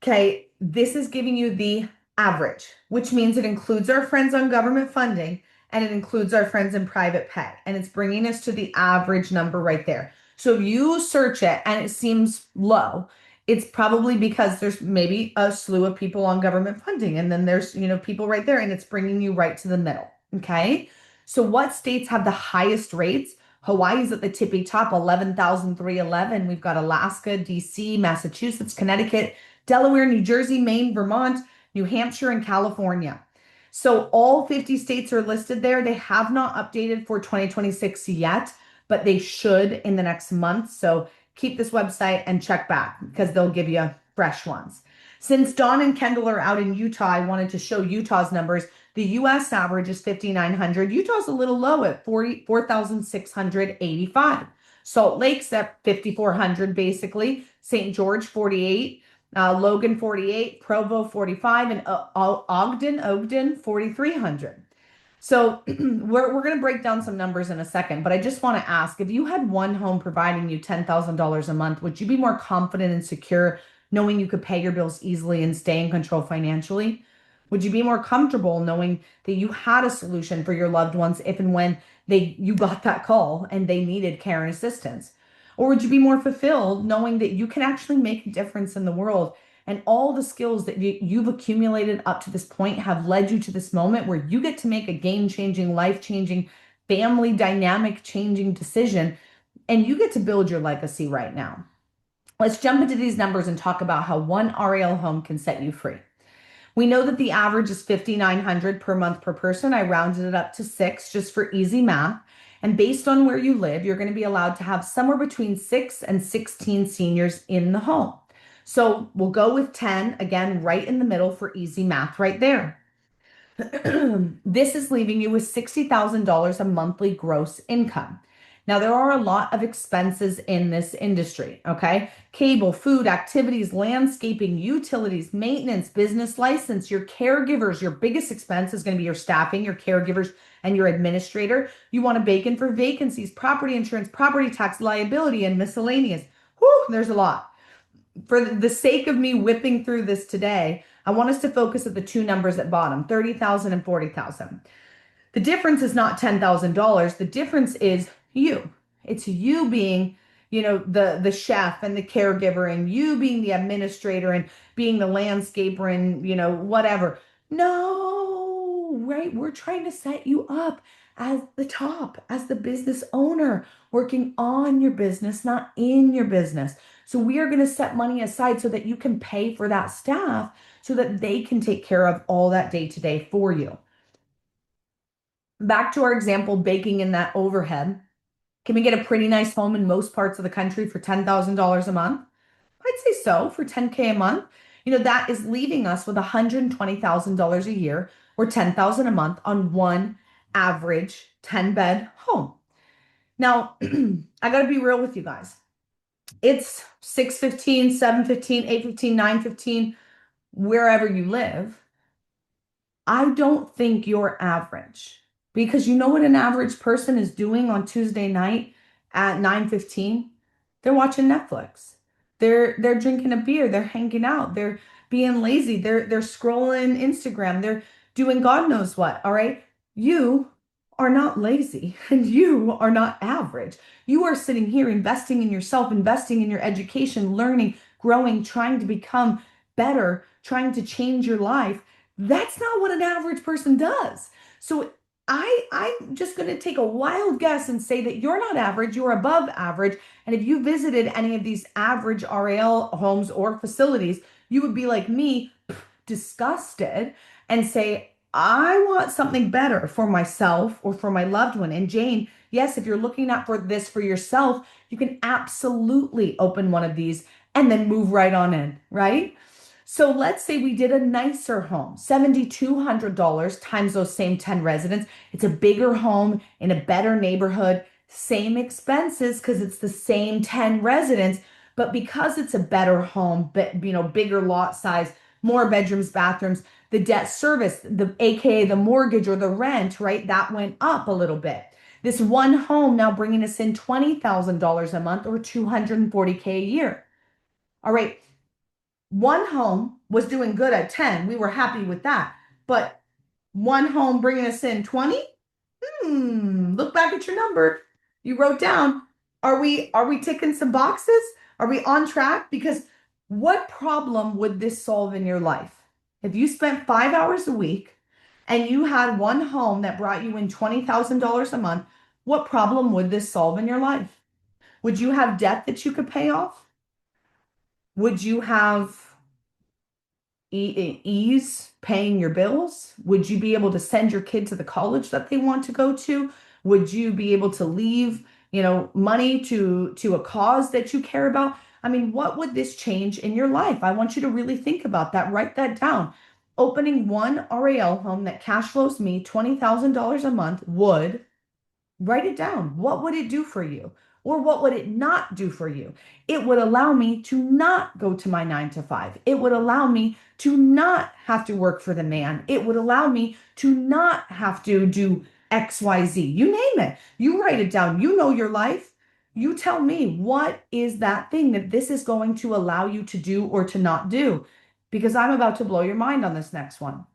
Okay, this is giving you the average, which means it includes our friends on government funding and it includes our friends in private pay. And it's bringing us to the average number right there. So if you search it and it seems low, it's probably because there's maybe a slew of people on government funding. And then there's, people right there and it's bringing you right to the middle. Okay. So what states have the highest rates? Hawaii's at the tippy top, 11,311. We've got Alaska, DC, Massachusetts, Connecticut, Delaware, New Jersey, Maine, Vermont, New Hampshire, and California. So all 50 states are listed there. They have not updated for 2026 yet, but they should in the next month. So keep this website and check back because they'll give you fresh ones. Since Dawn and Kendall are out in Utah, I wanted to show Utah's numbers. The US average is 5,900. Utah's a little low at 4,685. Salt Lake's at 5,400 basically. St. George 48. Logan 48, Provo 45, and Ogden 4,300. So we're going to break down some numbers in a second, but I just want to ask, if you had one home providing you $10,000 a month, would you be more confident and secure knowing you could pay your bills easily and stay in control financially? Would you be more comfortable knowing that you had a solution for your loved ones if and when you got that call and they needed care and assistance? Or would you be more fulfilled knowing that you can actually make a difference in the world and all the skills that you've accumulated up to this point have led you to this moment where you get to make a game-changing, life-changing, family dynamic changing decision and you get to build your legacy right now? Let's jump into these numbers and talk about how one REL home can set you free. We know that the average is 5,900 per month per person. I rounded it up to 6 just for easy math. And based on where you live, you're going to be allowed to have somewhere between 6 and 16 seniors in the home. So we'll go with 10, again, right in the middle for easy math right there. This is leaving you with $60,000 a monthly gross income. Now, there are a lot of expenses in this industry, okay? Cable, food, activities, landscaping, utilities, maintenance, business license, your caregivers. Your biggest expense is going to be your staffing, your caregivers, and your administrator. You want to bake in for vacancies, property insurance, property tax, liability, and miscellaneous. Whew, there's a lot. For the sake of me whipping through this today, I want us to focus at the two numbers at bottom, 30,000 and 40,000. The difference is not $10,000. The difference is you. It's you being, the chef and the caregiver, and you being the administrator and being the landscaper and, whatever. No, right? We're trying to set you up as the top, as the business owner, working on your business, not in your business. So we are going to set money aside so that you can pay for that staff so that they can take care of all that day to day for you. Back to our example, baking in that overhead. Can we get a pretty nice home in most parts of the country for $10,000 a month? I'd say so for 10K a month. That is leaving us with $120,000 a year or 10,000 a month on one average 10-bed home. Now, I got to be real with you guys. It's 6:15, 7:15, 8:15, 9:15, wherever you live. I don't think you're average because you know what an average person is doing on Tuesday night at 9:15? They're watching Netflix. They're drinking a beer, they're hanging out, they're being lazy, they're scrolling Instagram, they're doing God knows what, all right? You are not lazy and you are not average. You are sitting here investing in yourself, investing in your education, learning, growing, trying to become better, trying to change your life. That's not what an average person does. So I'm just going to take a wild guess and say that you're not average, you're above average. And if you visited any of these average RAL homes or facilities, you would be like me, disgusted, and say, I want something better for myself or for my loved one. And Jane, yes, if you're looking at for this for yourself, you can absolutely open one of these and then move right on in, right? So let's say we did a nicer home, $7,200 times those same 10 residents. It's a bigger home in a better neighborhood, same expenses because it's the same 10 residents, but because it's a better home, but bigger lot size, more bedrooms, bathrooms, the debt service, the AKA the mortgage or the rent, right? That went up a little bit. This one home now bringing us in $20,000 a month or 240K a year. All right. One home was doing good at 10. We were happy with that. But one home bringing us in 20? Look back at your number. You wrote down, are we ticking some boxes? Are we on track? Because what problem would this solve in your life? If you spent 5 hours a week and you had one home that brought you in $20,000 a month, what problem would this solve in your life? Would you have debt that you could pay off? Would you have ease paying your bills? Would you be able to send your kid to the college that they want to go to? Would you be able to leave, money to a cause that you care about? I mean, what would this change in your life? I want you to really think about that. Write that down. Opening one RAL home that cash flows me $20,000 a month would. Write it down. What would it do for you? Or what would it not do for you? It would allow me to not go to my 9 to 5. It would allow me to not have to work for the man. It would allow me to not have to do XYZ. You name it. You write it down. You know your life. You tell me what is that thing that this is going to allow you to do or to not do? Because I'm about to blow your mind on this next one.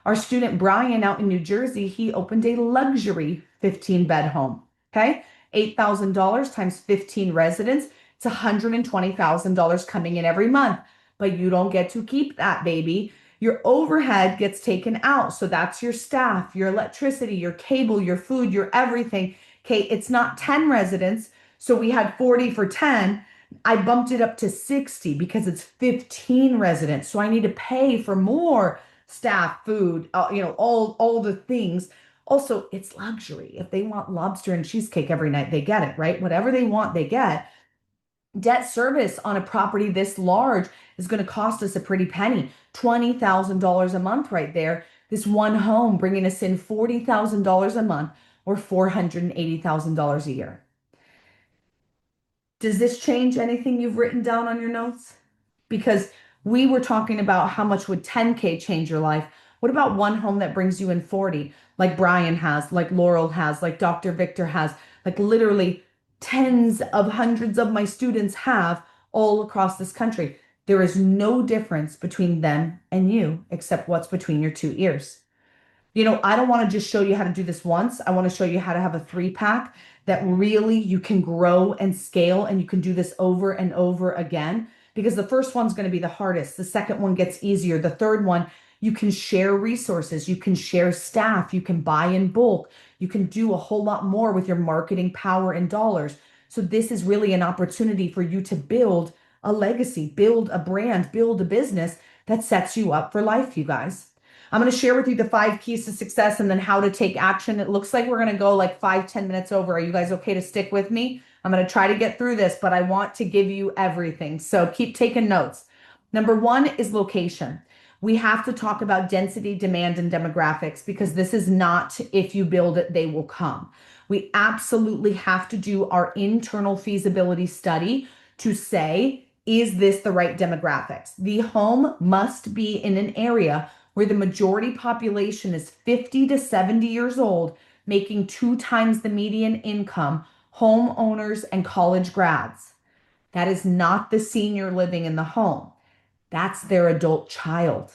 Our student Brian out in New Jersey, he opened a luxury 15-bed home. Okay. $8,000 times 15 residents. It's $120,000 coming in every month. But you don't get to keep that, baby. Your overhead gets taken out. So that's your staff, your electricity, your cable, your food, your everything. Okay. It's not 10 residents. So we had 40 for 10. I bumped it up to 60 because it's 15 residents. So I need to pay for more staff, food, all the things. Also, it's luxury. If they want lobster and cheesecake every night, they get it, right? Whatever they want, they get. Debt service on a property this large is going to cost us a pretty penny, $20,000 a month right there. This one home bringing us in $40,000 a month or $480,000 a year. Does this change anything you've written down on your notes? Because we were talking about how much would 10K change your life. What about one home that brings you in 40, like Brian has, like Laurel has, like Dr. Victor has, like literally tens of hundreds of my students have all across this country. There is no difference between them and you except what's between your two ears. I don't want to just show you how to do this once. I want to show you how to have a three pack that really you can grow and scale and you can do this over and over again because the first one's going to be the hardest. The second one gets easier. The third one, you can share resources, you can share staff, you can buy in bulk, you can do a whole lot more with your marketing power and dollars. So this is really an opportunity for you to build a legacy, build a brand, build a business that sets you up for life, you guys. I'm going to share with you the 5 keys to success and then how to take action. It looks like we're going to go like 5, 10 minutes over. Are you guys okay to stick with me? I'm going to try to get through this, but I want to give you everything. So keep taking notes. Number one is location. We have to talk about density, demand, and demographics because this is not if you build it, they will come. We absolutely have to do our internal feasibility study to say, is this the right demographics? The home must be in an area where the majority population is 50 to 70 years old, making 2 times the median income, homeowners and college grads. That is not the senior living in the home. That's their adult child.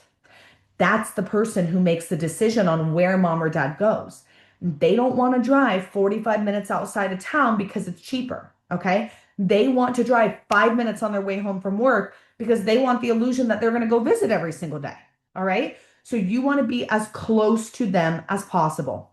That's the person who makes the decision on where mom or dad goes. They don't want to drive 45 minutes outside of town because it's cheaper. Okay. They want to drive 5 minutes on their way home from work because they want the illusion that they're going to go visit every single day. All right. So you want to be as close to them as possible.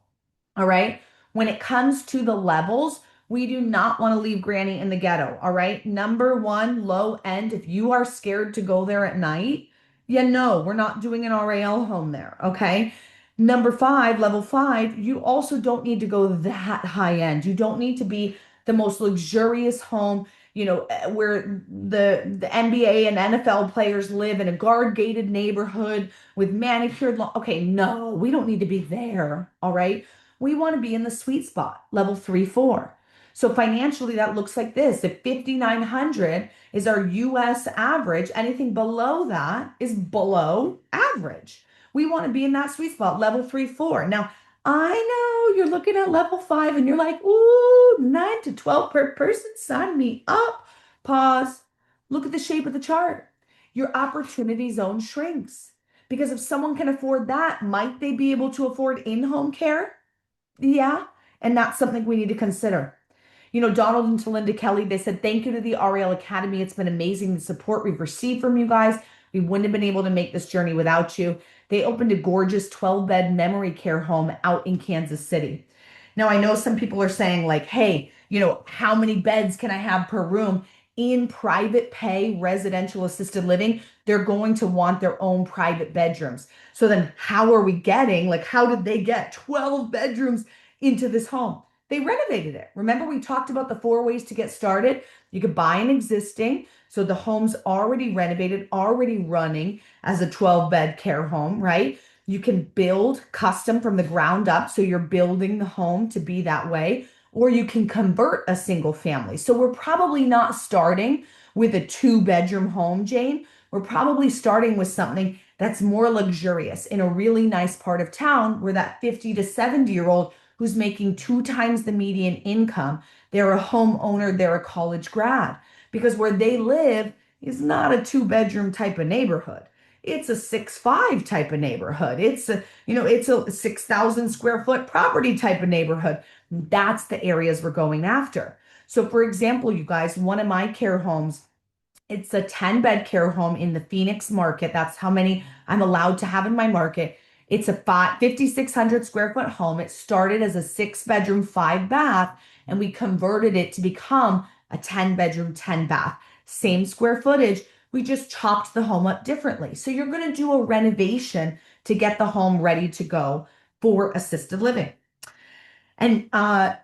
All right. When it comes to the levels, we do not want to leave granny in the ghetto. All right. Number one, low end. If you are scared to go there at night, no, we're not doing an RAL home there. Okay. Number five, level five, you also don't need to go that high end. You don't need to be the most luxurious home, where the NBA and NFL players live in a guard gated neighborhood with manicured lawn. Okay, no, we don't need to be there. All right. We want to be in the sweet spot, level 3, 4. So financially, that looks like this. If 5,900 is our US average, anything below that is below average. We want to be in that sweet spot, level 3, 4. Now, I know you're looking at level 5 and you're like, ooh, 9 to 12 per person, sign me up. Pause. Look at the shape of the chart. Your opportunity zone shrinks because if someone can afford that, might they be able to afford in-home care? Yeah. And that's something we need to consider. Donald and Talinda Kelly, they said, thank you to the REL Academy. It's been amazing the support we've received from you guys. We wouldn't have been able to make this journey without you. They opened a gorgeous 12-bed memory care home out in Kansas City. Now, I know some people are saying, like, hey, how many beds can I have per room? In private pay residential assisted living, they're going to want their own private bedrooms. So then, how are we getting, like, how did they get 12 bedrooms into this home? They renovated it. Remember, we talked about the 4 ways to get started. You could buy an existing, so the home's already renovated, already running as a 12-bed care home, right? You can build custom from the ground up, so you're building the home to be that way, or you can convert a single family. So we're probably not starting with a 2-bedroom home, Jane. We're probably starting with something that's more luxurious in a really nice part of town where that 50 to 70-year-old who's making 2 times the median income, they're a homeowner, they're a college grad. Because where they live is not a 2-bedroom type of neighborhood. It's a 6-5 type of neighborhood. It's a 6,000 square foot property type of neighborhood. That's the areas we're going after. So for example, you guys, one of my care homes, it's a 10-bed care home in the Phoenix market. That's how many I'm allowed to have in my market. It's a 5,600 square foot home. It started as a 6-bedroom, 5-bath, and we converted it to become a 10-bedroom, 10-bath. Same square footage. We just chopped the home up differently. So you're going to do a renovation to get the home ready to go for assisted living. And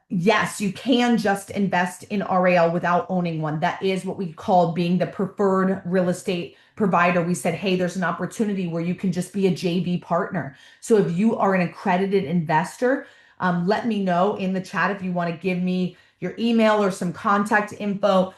yes, you can just invest in RAL without owning one. That is what we call being the preferred real estate provider. We said, hey, there's an opportunity where you can just be a JV partner. So if you are an accredited investor, let me know in the chat if you want to give me your email or some contact info.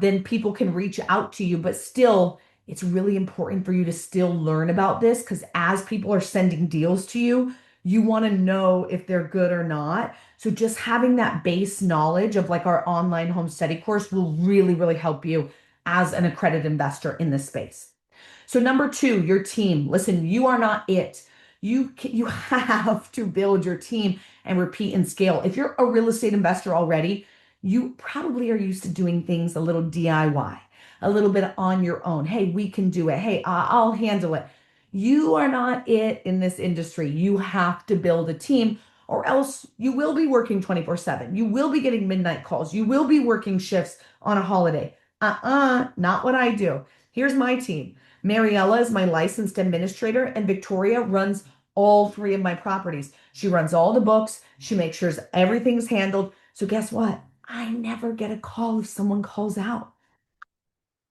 then people can reach out to you. But still, it's really important for you to still learn about this because as people are sending deals to you, you want to know if they're good or not. So just having that base knowledge of like our online home study course will really, really help you as an accredited investor in this space. So number two, your team. Listen, you are not it. You have to build your team and repeat and scale. If you're a real estate investor already, you probably are used to doing things a little DIY, a little bit on your own. Hey, we can do it. Hey, I'll handle it. You are not it in this industry. You have to build a team or else you will be working 24/7. You will be getting midnight calls. You will be working shifts on a holiday. Not what I do. Here's my team. Mariella is my licensed administrator, and Victoria runs all three of my properties. She runs all the books. She makes sure everything's handled. So guess what? I never get a call if someone calls out.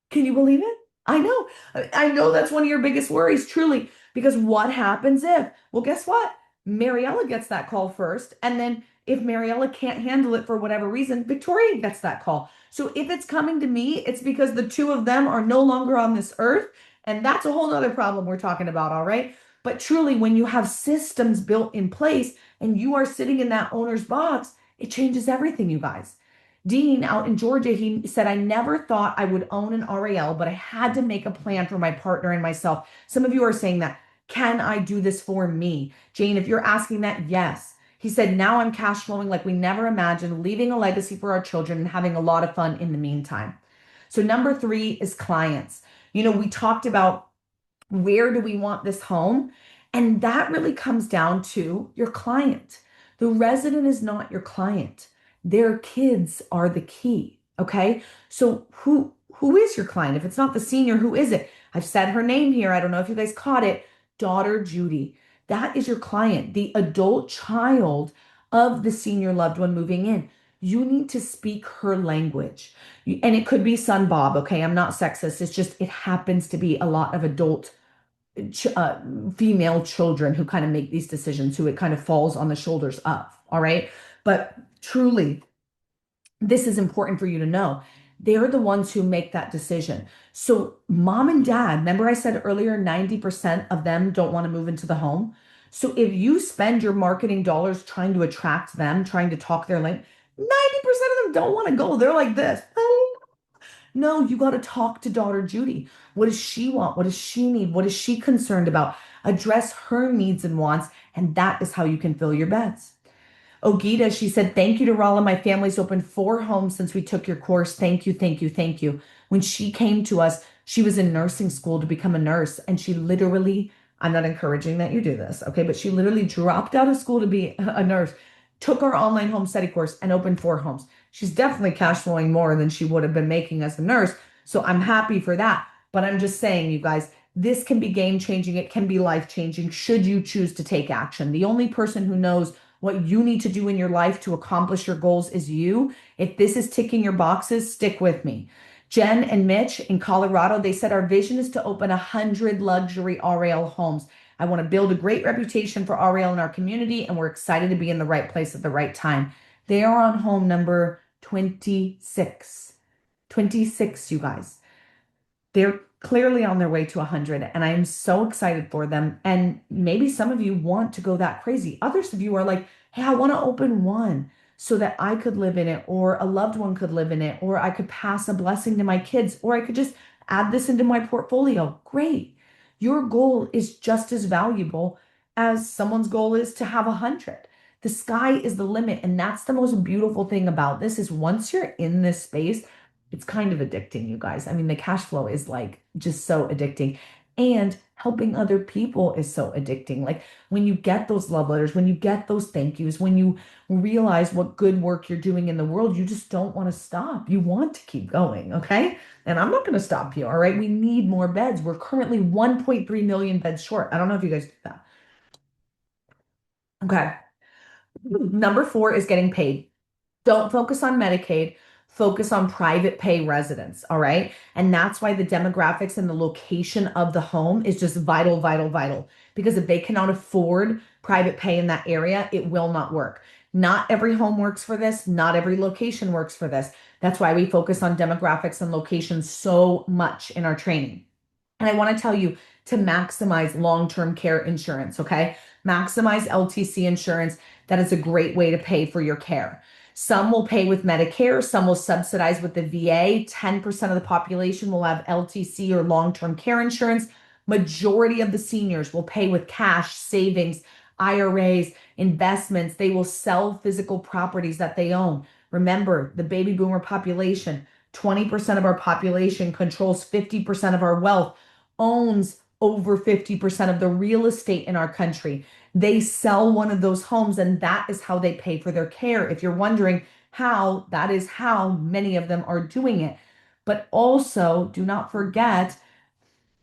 Can you believe it? I know. I know that's one of your biggest worries, truly, because what happens if? Well, guess what? Mariella gets that call first, and then if Mariella can't handle it for whatever reason, Victoria gets that call. So if it's coming to me, it's because the two of them are no longer on this earth, and that's a whole other problem we're talking about, all right? But truly, when you have systems built in place and you are sitting in that owner's box, it changes everything, you guys. Dean out in Georgia, he said, I never thought I would own an RAL, but I had to make a plan for my partner and myself. Some of you are saying that. Can I do this for me? Jane, if you're asking that, yes. He said, now I'm cash flowing like we never imagined, leaving a legacy for our children and having a lot of fun in the meantime. So, number three is clients. We talked about where do we want this home? And that really comes down to your client. The resident is not your client. Their kids are the key. Okay. So who is your client? If it's not the senior, who is it? I've said her name here. I don't know if you guys caught it. Daughter Judy. That is your client, the adult child of the senior loved one moving in. You need to speak her language. And it could be son Bob. Okay. I'm not sexist. It's just, it happens to be a lot of adult ch female children who kind of make these decisions, who it kind of falls on the shoulders of. All right. But truly, this is important for you to know. They're the ones who make that decision. So, mom and dad, remember I said earlier, 90% of them don't want to move into the home. So, if you spend your marketing dollars trying to attract them, trying to talk their language, 90% of them don't want to go. They're like this. No, you got to talk to daughter Judy. What does she want? What does she need? What is she concerned about? Address her needs and wants, and that is how you can fill your beds. Ogita, she said, thank you to Rala. My family's opened 4 homes since we took your course. Thank you, thank you, thank you. When she came to us, she was in nursing school to become a nurse, and she literally, I'm not encouraging that you do this, okay, but she literally dropped out of school to be a nurse, took our online home study course, and opened 4 homes. She's definitely cash flowing more than she would have been making as a nurse. So I'm happy for that. But I'm just saying, you guys, this can be game changing. It can be life changing should you choose to take action. The only person who knows what you need to do in your life to accomplish your goals is you. If this is ticking your boxes, stick with me. Jen and Mitch in Colorado, they said our vision is to open 100 luxury RAL homes. I want to build a great reputation for RAL in our community, and we're excited to be in the right place at the right time. They are on home number 26. 26, you guys. They're clearly on their way to 100, and I am so excited for them. And maybe some of you want to go that crazy. Others of you are like, hey, I want to open one so that I could live in it, or a loved one could live in it, or I could pass a blessing to my kids, or I could just add this into my portfolio. Great. Your goal is just as valuable as someone's goal is to have 100. The sky is the limit. And that's the most beautiful thing about this is once you're in this space, it's kind of addicting, you guys. I mean, the cash flow is like just so addicting. And helping other people is so addicting. Like when you get those love letters, when you get those thank yous, when you realize what good work you're doing in the world, you just don't want to stop. You want to keep going, okay? And I'm not going to stop you, all right? We need more beds. We're currently 1.3 million beds short. I don't know if you guys do that. Okay. Number four is getting paid. Don't focus on Medicaid, focus on private pay residents, all right? And that's why the demographics and the location of the home is just vital, vital, vital. Because if they cannot afford private pay in that area, it will not work. Not every home works for this, not every location works for this. That's why we focus on demographics and locations so much in our training. And I want to tell you to maximize long-term care insurance, okay? Maximize LTC insurance. That is a great way to pay for your care. Some will pay with Medicare, some will subsidize with the VA. 10% of the population will have LTC or long-term care insurance. Majority of the seniors will pay with cash, savings, IRAs, investments. They will sell physical properties that they own. Remember, the baby boomer population, 20% of our population controls 50% of our wealth, owns over 50% of the real estate in our country. They sell one of those homes, and that is how they pay for their care. If you're wondering how, that is how many of them are doing it. But also, do not forget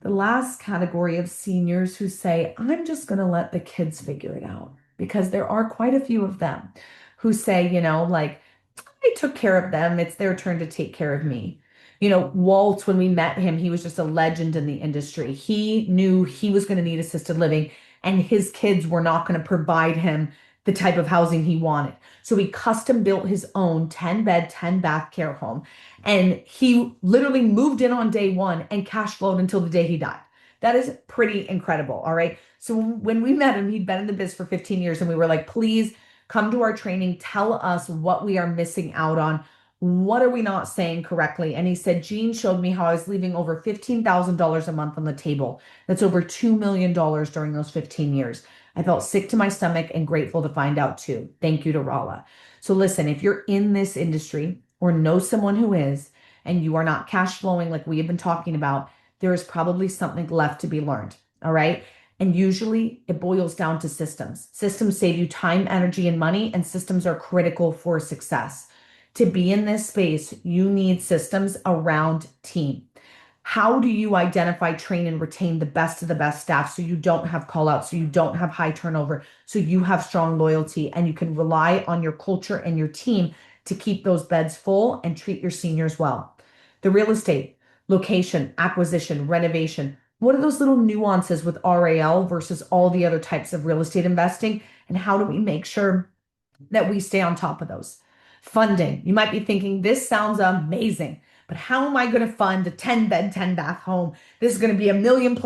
the last category of seniors who say, I'm just going to let the kids figure it out. Because there are quite a few of them who say, like, I took care of them. It's their turn to take care of me. Walt, when we met him, he was just a legend in the industry. He knew he was going to need assisted living, and his kids were not going to provide him the type of housing he wanted. So he custom built his own 10 bed, 10 bath care home. And he literally moved in on day one and cash flowed until the day he died. That is pretty incredible. All right. So when we met him, he'd been in the biz for 15 years, and we were like, please come to our training, tell us what we are missing out on. What are we not saying correctly? And he said, Jean showed me how I was leaving over $15,000 a month on the table. That's over $2 million during those 15 years. I felt sick to my stomach and grateful to find out too. Thank you to Rala. So listen, if you're in this industry or know someone who is, and you are not cash flowing like we have been talking about, there is probably something left to be learned. All right. And usually it boils down to systems. Systems save you time, energy, and money, and systems are critical for success. To be in this space, you need systems around team. How do you identify, train, and retain the best of the best staff so you don't have call outs, so you don't have high turnover, so you have strong loyalty, and you can rely on your culture and your team to keep those beds full and treat your seniors well? The real estate, location, acquisition, renovation. What are those little nuances with RAL versus all the other types of real estate investing? And how do we make sure that we stay on top of those? Funding. You might be thinking, this sounds amazing, but how am I going to fund a 10 bed, 10 bath home? This is going to be $1 million+.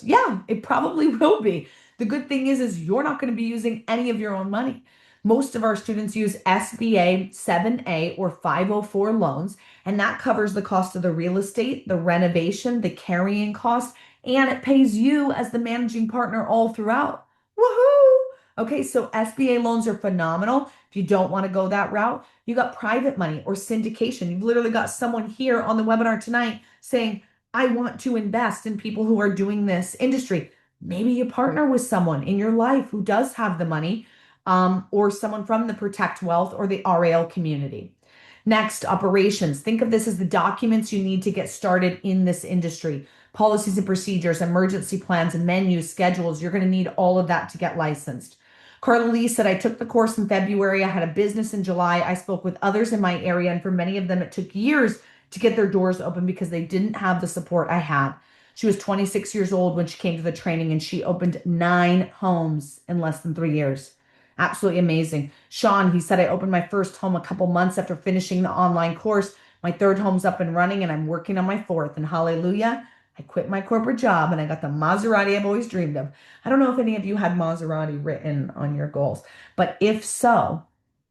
Yeah, it probably will be. The good thing is you're not going to be using any of your own money. Most of our students use SBA 7A or 504 loans, and that covers the cost of the real estate, the renovation, the carrying cost, and it pays you as the managing partner all throughout. Woohoo! Okay, so SBA loans are phenomenal. If you don't want to go that route, you got private money or syndication. You've literally got someone here on the webinar tonight saying, I want to invest in people who are doing this industry. Maybe you partner with someone in your life who does have the money, or someone from the Protect Wealth or the RAL community. Next, operations. Think of this as the documents you need to get started in this industry. Policies and procedures, emergency plans, and menus, schedules. You're going to need all of that to get licensed. Carla Lee said, I took the course in February. I had a business in July. I spoke with others in my area, and for many of them, it took years to get their doors open because they didn't have the support I had. She was 26 years old when she came to the training, and she opened 9 homes in less than 3 years. Absolutely amazing. Sean, he said, I opened my first home a couple months after finishing the online course. My 3rd home's up and running, and I'm working on my 4th. And hallelujah, I quit my corporate job and I got the Maserati I've always dreamed of. I don't know if any of you had Maserati written on your goals, but if so,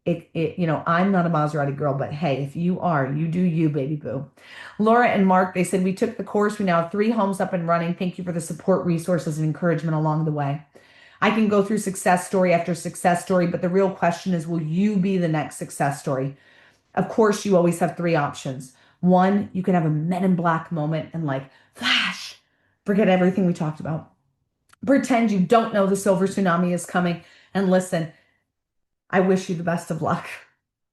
I'm not a Maserati girl, but hey, if you are, you do you, baby boo. Laura and Mark, they said, we took the course. We now have 3 homes up and running. Thank you for the support, resources, and encouragement along the way. I can go through success story after success story, but the real question is, will you be the next success story? Of course, you always have 3 options. One, you can have a Men in Black moment and like, flash, forget everything we talked about. Pretend you don't know the silver tsunami is coming and listen, I wish you the best of luck.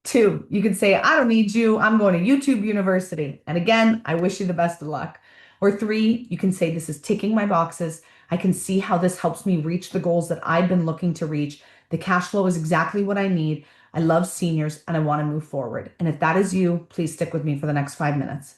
2, you can say, I don't need you. I'm going to YouTube University. And again, I wish you the best of luck. Or 3, you can say, this is ticking my boxes. I can see how this helps me reach the goals that I've been looking to reach. The cash flow is exactly what I need. I love seniors and I want to move forward. And if that is you, please stick with me for the next 5 minutes.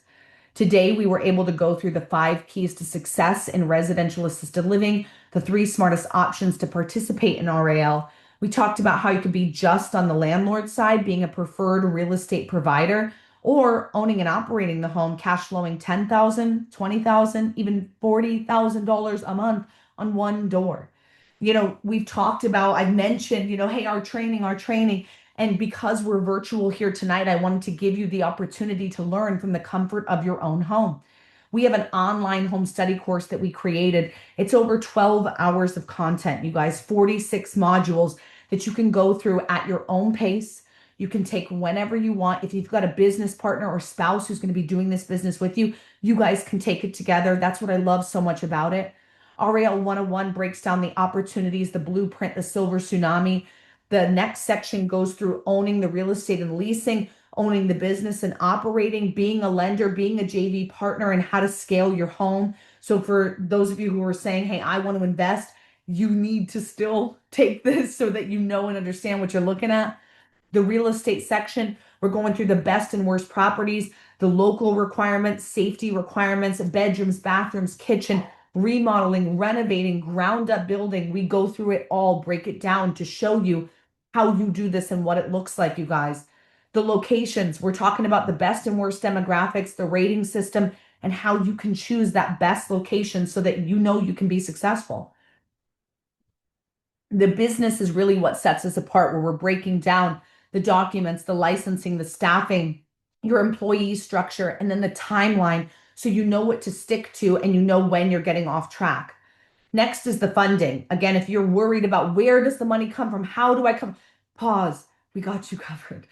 Today, we were able to go through the 5 keys to success in residential assisted living, the 3 smartest options to participate in RAL. We talked about how you could be just on the landlord side, being a preferred real estate provider, or owning and operating the home, cash flowing 10,000, 20,000, even $40,000 a month on one door. We've talked about, I've mentioned, hey, our training. And because we're virtual here tonight, I wanted to give you the opportunity to learn from the comfort of your own home. We have an online home study course that we created. It's over 12 hours of content, you guys, 46 modules that you can go through at your own pace. You can take whenever you want. If you've got a business partner or spouse who's going to be doing this business with you, you guys can take it together. That's what I love so much about it. RAL 101 breaks down the opportunities, the blueprint, the silver tsunami. The next section goes through owning the real estate and leasing, owning the business and operating, being a lender, being a JV partner, and how to scale your home. So for those of you who are saying, hey, I want to invest, you need to still take this so that you know and understand what you're looking at. The real estate section, we're going through the best and worst properties, the local requirements, safety requirements, bedrooms, bathrooms, kitchen, remodeling, renovating, ground up building. We go through it all, break it down to show you how you do this and what it looks like, you guys. The locations, we're talking about the best and worst demographics, the rating system, and how you can choose that best location so that you know you can be successful. The business is really what sets us apart, where we're breaking down the documents, the licensing, the staffing, your employee structure, and then the timeline so you know what to stick to and you know when you're getting off track. Next is the funding. Again, if you're worried about where does the money come from, how do I come? Pause. We got you covered.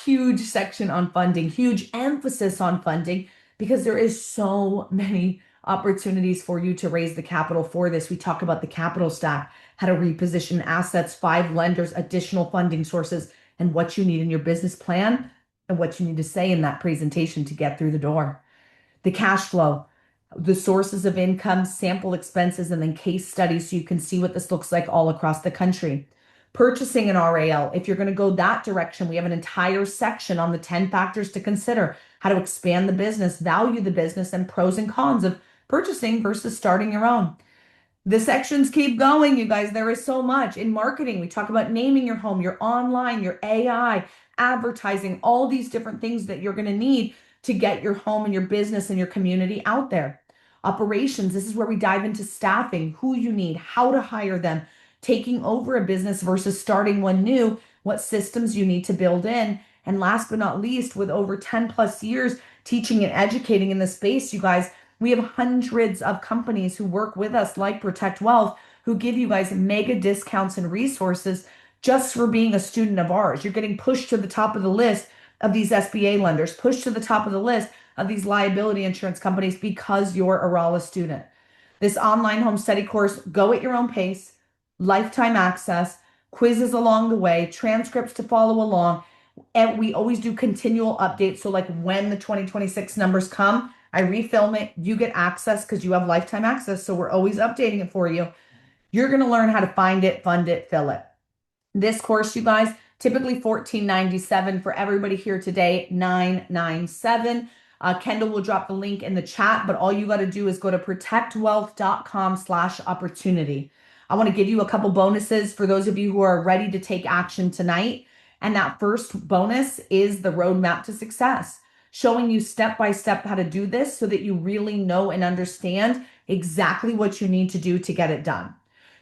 Huge section on funding, huge emphasis on funding because there is so many opportunities for you to raise the capital for this. We talk about the capital stack, how to reposition assets, 5 lenders, additional funding sources, and what you need in your business plan and what you need to say in that presentation to get through the door. The cash flow, the sources of income, sample expenses, and then case studies so you can see what this looks like all across the country. Purchasing an RAL, if you're going to go that direction, we have an entire section on the 10 factors to consider, how to expand the business, value the business, and pros and cons of purchasing versus starting your own. The sections keep going, you guys. There is so much. In marketing, we talk about naming your home, your online, your AI, advertising, all these different things that you're going to need to get your home and your business and your community out there. Operations, this is where we dive into staffing, who you need, how to hire them, taking over a business versus starting one new, what systems you need to build in. And last but not least, with over 10 plus years teaching and educating in the space, you guys, we have hundreds of companies who work with us, like Protect Wealth, who give you guys mega discounts and resources just for being a student of ours. You're getting pushed to the top of the list of these SBA lenders, pushed to the top of the list of these liability insurance companies because you're a RALA student. This online home study course, go at your own pace, lifetime access, quizzes along the way, transcripts to follow along. And we always do continual updates. So like when the 2026 numbers come, I refilm it, you get access because you have lifetime access. So we're always updating it for you. You're going to learn how to find it, fund it, fill it. This course, you guys, typically $14.97 for everybody here today, $9.97. Kendall will drop the link in the chat, but all you got to do is go to protectwealth.com/opportunity. I want to give you a couple bonuses for those of you who are ready to take action tonight. And that first bonus is the roadmap to success, showing you step by step how to do this so that you really know and understand exactly what you need to do to get it done.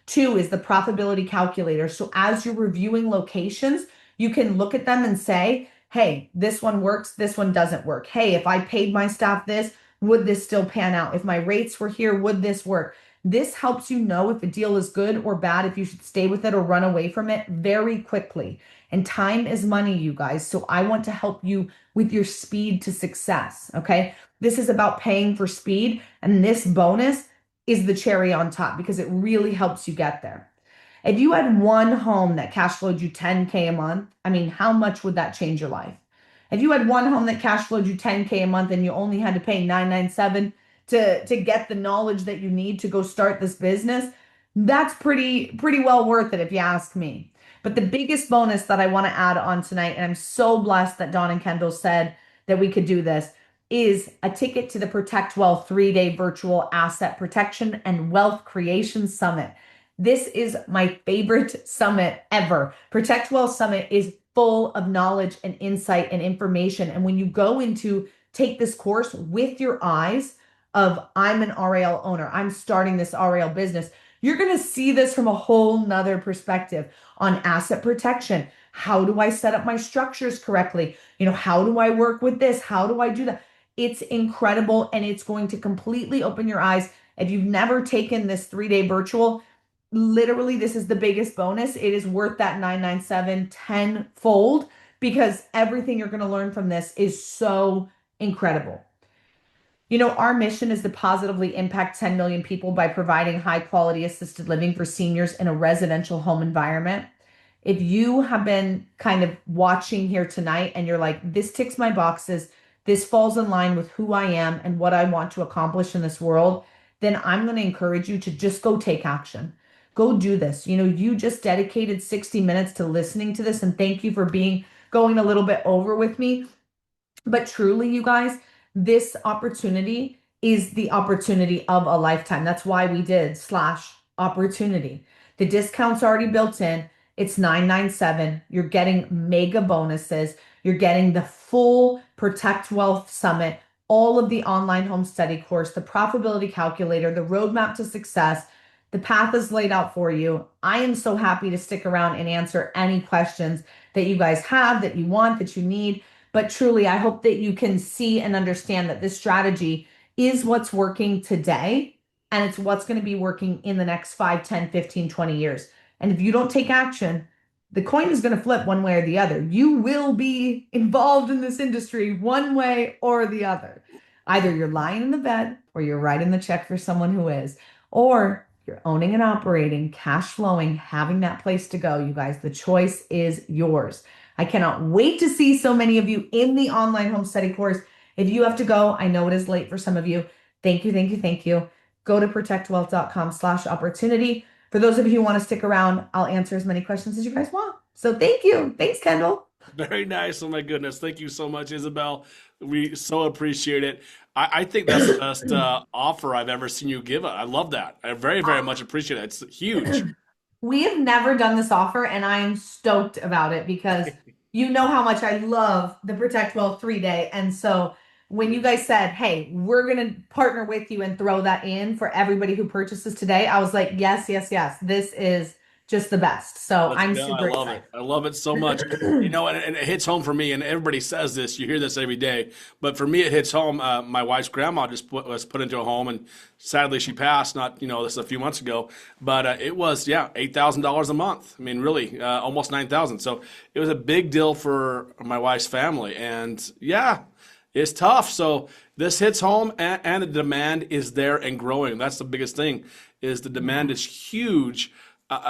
2 is the profitability calculator. So as you're reviewing locations, you can look at them and say, hey, this one works, this one doesn't work. Hey, if I paid my staff this, would this still pan out? If my rates were here, would this work? This helps you know if a deal is good or bad, if you should stay with it or run away from it very quickly. And time is money, you guys. So I want to help you with your speed to success. Okay. This is about paying for speed. And this bonus is the cherry on top because it really helps you get there. If you had one home that cash flowed you 10K a month, I mean, how much would that change your life? If you had one home that cash flowed you 10K a month and you only had to pay 997 to get the knowledge that you need to go start this business, that's pretty well worth it if you ask me. But the biggest bonus that I want to add on tonight, and I'm so blessed that Dawn and Kendall said that we could do this, is a ticket to the Protect Wealth 3-day virtual asset protection and wealth creation summit. This is my favorite summit ever. Protect Wealth Summit is full of knowledge and insight and information. And when you go into take this course with your eyes of I'm an RAL owner, I'm starting this RAL business, you're going to see this from a whole nother perspective on asset protection. How do I set up my structures correctly? How do I work with this? How do I do that? It's incredible, and it's going to completely open your eyes. If you've never taken this 3-day virtual, literally, this is the biggest bonus. It is worth that 997 tenfold because everything you're going to learn from this is so incredible. Our mission is to positively impact 10 million people by providing high quality assisted living for seniors in a residential home environment. If you have been kind of watching here tonight and you're like, this ticks my boxes, this falls in line with who I am and what I want to accomplish in this world, then I'm going to encourage you to just go take action. Go do this. You just dedicated 60 minutes to listening to this, and thank you for going a little bit over with me. But truly, you guys, this opportunity is the opportunity of a lifetime. That's why we did /opportunity. The discount's already built in. It's 997. You're getting mega bonuses. You're getting the full Protect Wealth Summit, all of the online home study course, the profitability calculator, the roadmap to success. The path is laid out for you. I am so happy to stick around and answer any questions that you guys have, that you want, that you need. But truly, I hope that you can see and understand that this strategy is what's working today, and it's what's going to be working in the next 5, 10, 15, 20 years. And if you don't take action, the coin is going to flip one way or the other. You will be involved in this industry one way or the other. Either you're lying in the bed or you're writing the check for someone who is, or you're owning and operating, cash flowing, having that place to go. You guys, the choice is yours. I cannot wait to see so many of you in the online home study course. If you have to go, I know it is late for some of you. Thank you, thank you, thank you. Go to protectwealth.com/opportunity. For those of you who want to stick around, I'll answer as many questions as you guys want. So thank you. Thanks, Kendall. Very nice. Oh my goodness. Thank you so much, Isabel. We so appreciate it. I think that's the best offer I've ever seen you give. I love that. I very, very much appreciate it. It's huge. We have never done this offer, and I am stoked about it because you know how much I love the Protect Wealth 3-day. And so when you guys said, hey, we're going to partner with you and throw that in for everybody who purchases today, I was like, yes, yes, yes. This is just the best. So Let's I'm go. I super love it. excited. I love it so much. And it hits home for me. And everybody says this. You hear this every day. But for me, it hits home. My wife's grandma was put into a home, and sadly, she passed. Not this is a few months ago, but it was $8,000 a month. I mean, really, almost 9,000. So it was a big deal for my wife's family, and it's tough. So this hits home, and the demand is there and growing. That's the biggest thing. Is the demand is huge.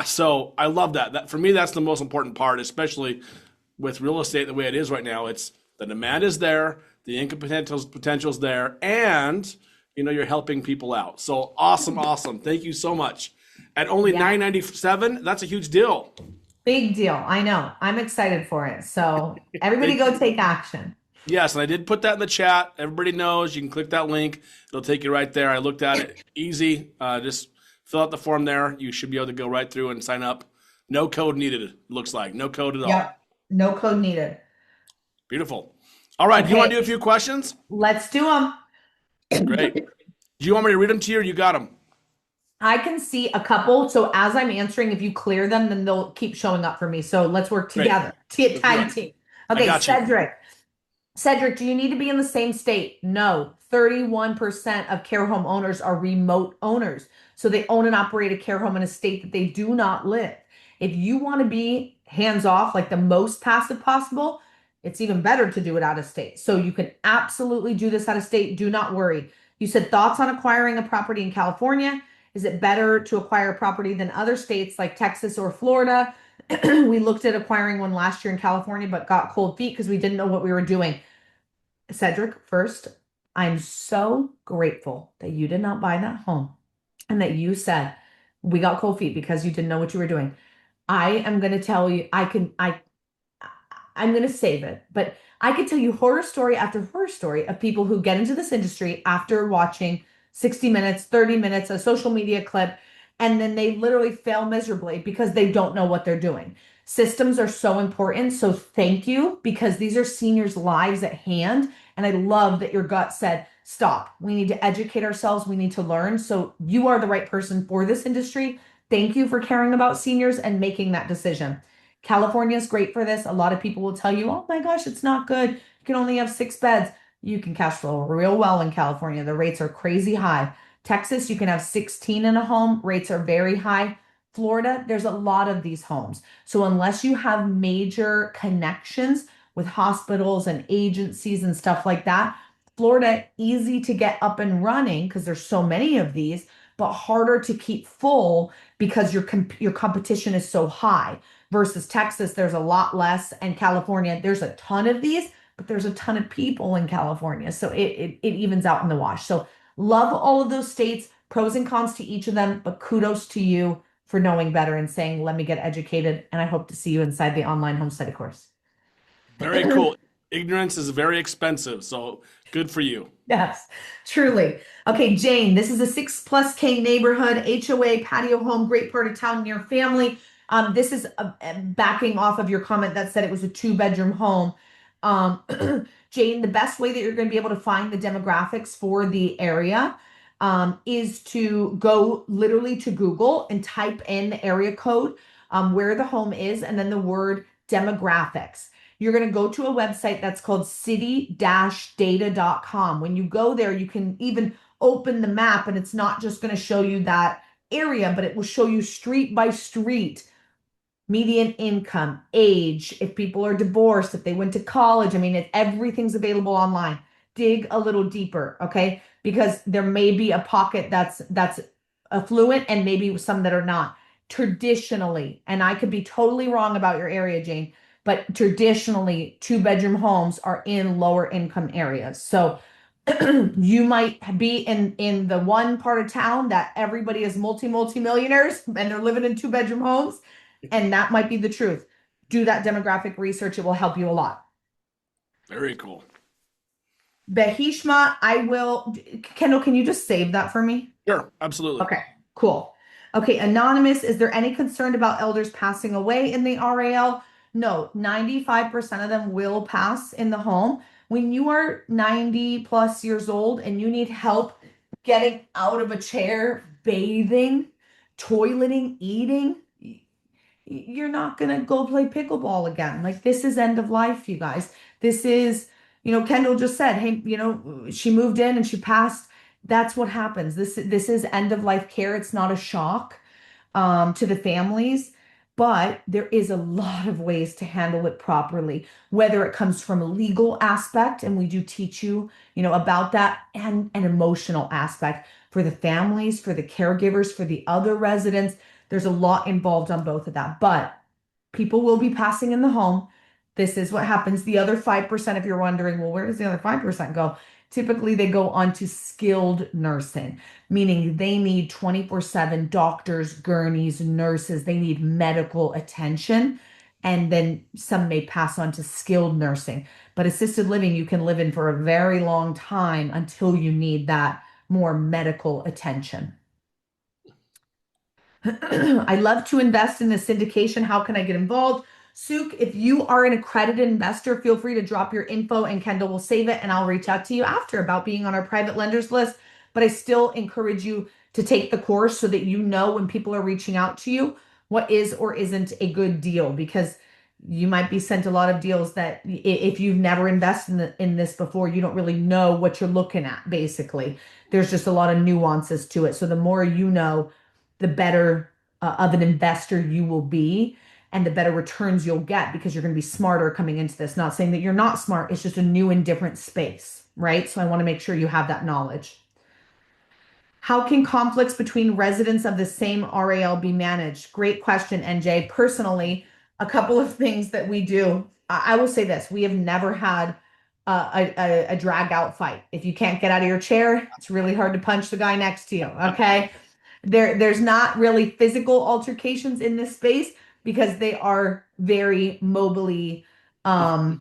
So I love that. That for me, that's the most important part, especially with real estate the way it is right now. It's the demand is there, the income potential's there, and you're helping people out. So awesome, awesome. Thank you so much. At only Yeah, $997, that's a huge deal. big deal. I know. I'm excited for it. So everybody Thank go you. take action. Yes, and I did put that in the chat. Everybody knows you can click that link. It'll take you right there. I looked at it. Easy. Just fill out the form there. You should be able to go right through and sign up. No code needed, it looks like. No code at all. Yep. No code needed. Beautiful. All right. Do you want to do a Okay, few questions? let's do them. Great. Do you want me to read them to you or you got them? I can see a couple. So as I'm answering, if you clear them, then they'll keep showing up for me. So let's work Great. together. Let's do Tag it. team. I Okay, got you. Cedric. Cedric, do you need to be in the same state? No. 31% of care home owners are remote owners. So they own and operate a care home in a state that they do not live. If you want to be hands off, like the most passive possible, it's even better to do it out of state. So you can absolutely do this out of state. Do not worry. You said thoughts on acquiring a property in California. Is it better to acquire a property than other states like Texas or Florida? We looked at acquiring one last year in California, but got cold feet because we didn't know what we were doing. Cedric, first, I'm so grateful that you did not buy that home and that you said we got cold feet because you didn't know what you were doing. I am going to tell you, I'm going to save it, but I could tell you horror story after horror story of people who get into this industry after watching 60 minutes, 30 minutes, a social media clip, and then they literally fail miserably because they don't know what they're doing. Systems are so important. So thank you, because these are seniors' lives at hand. And I love that your gut said, stop. We need to educate ourselves. We need to learn. So you are the right person for this industry. Thank you for caring about seniors and making that decision. California is great for this. A lot of people will tell you, oh my gosh, it's not good. You can only have 6 beds. You can cash flow real well in California. The rates are crazy high. Texas, you can have 16 in a home. Rates are very high. Florida, there's a lot of these homes. So unless you have major connections with hospitals and agencies and stuff like that, Florida, easy to get up and running because there's so many of these, but harder to keep full because your competition is so high. Versus Texas, there's a lot less, and California, there's a ton of these, but there's a ton of people in California, so it evens out in the wash. So love all of those states, pros and cons to each of them, but kudos to you for knowing better and saying, let me get educated. And I hope to see you inside the online homesteading course. Very cool. Ignorance is very expensive, so good for you. Yes, truly. Okay, Jane, this is a 6+ K neighborhood, HOA, patio home, great part of town near family. This is backing off of your comment that said it was a 2-bedroom home. Um, Jane, the best way that you're going to be able to find the demographics for the area is to go literally to Google and type in the area code, where the home is, and then the word demographics. You're going to go to a website that's called city-data.com. When you go there, you can even open the map, and it's not just going to show you that area, but it will show you street by street, median income, age, if people are divorced, if they went to college. I mean, everything's available online. Dig a little deeper, okay? Because there may be a pocket that's affluent and maybe some that are not. Traditionally, and I could be totally wrong about your area, Jane, but traditionally, 2-bedroom homes are in lower income areas. So you might be in the one part of town that everybody is multi-millionaires and they're living in 2-bedroom homes, and that might be the truth. Do that demographic research. It will help you a lot. Very cool. Behishma, Kendall, can you just save that for me? Sure, absolutely. Okay, cool. Okay, Anonymous, is there any concern about elders passing away in the RAL? No, 95% of them will pass in the home. When you are 90 plus years old and you need help getting out of a chair, bathing, toileting, eating, you're not going to go play pickleball again. Like, this is end of life, you guys. This is, Kendall just said, hey, she moved in and she passed. That's what happens. This is end of life care. It's not a shock to the families, but there is a lot of ways to handle it properly, whether it comes from a legal aspect, and we do teach you, about that, and an emotional aspect for the families, for the caregivers, for the other residents. There's a lot involved on both of that, but people will be passing in the home. This is what happens. The other 5%, if you're wondering, well, where does the other 5% go? Typically, they go on to skilled nursing, meaning they need 24/7 doctors, gurneys, nurses. They need medical attention. And then some may pass on to skilled nursing. But assisted living, you can live in for a very long time until you need that more medical attention. I love to invest in the syndication. How can I get involved? Suk, if you are an accredited investor, feel free to drop your info and Kendall will save it, and I'll reach out to you after about being on our private lenders list. But I still encourage you to take the course so that you know when people are reaching out to you what is or isn't a good deal, because you might be sent a lot of deals that if you've never invested in this before, you don't really know what you're looking at, basically. There's just a lot of nuances to it. So the more you know, the better of an investor you will be, and the better returns you'll get, because you're going to be smarter coming into this. Not saying that you're not smart, it's just a new and different space, right? So I want to make sure you have that knowledge. How can conflicts between residents of the same RAL be managed? Great question, NJ. Personally, a couple of things that we do. I will say this: we have never had a drag out fight. If you can't get out of your chair, it's really hard to punch the guy next to you. Okay. There's not really physical altercations in this space because they are very mobily, um,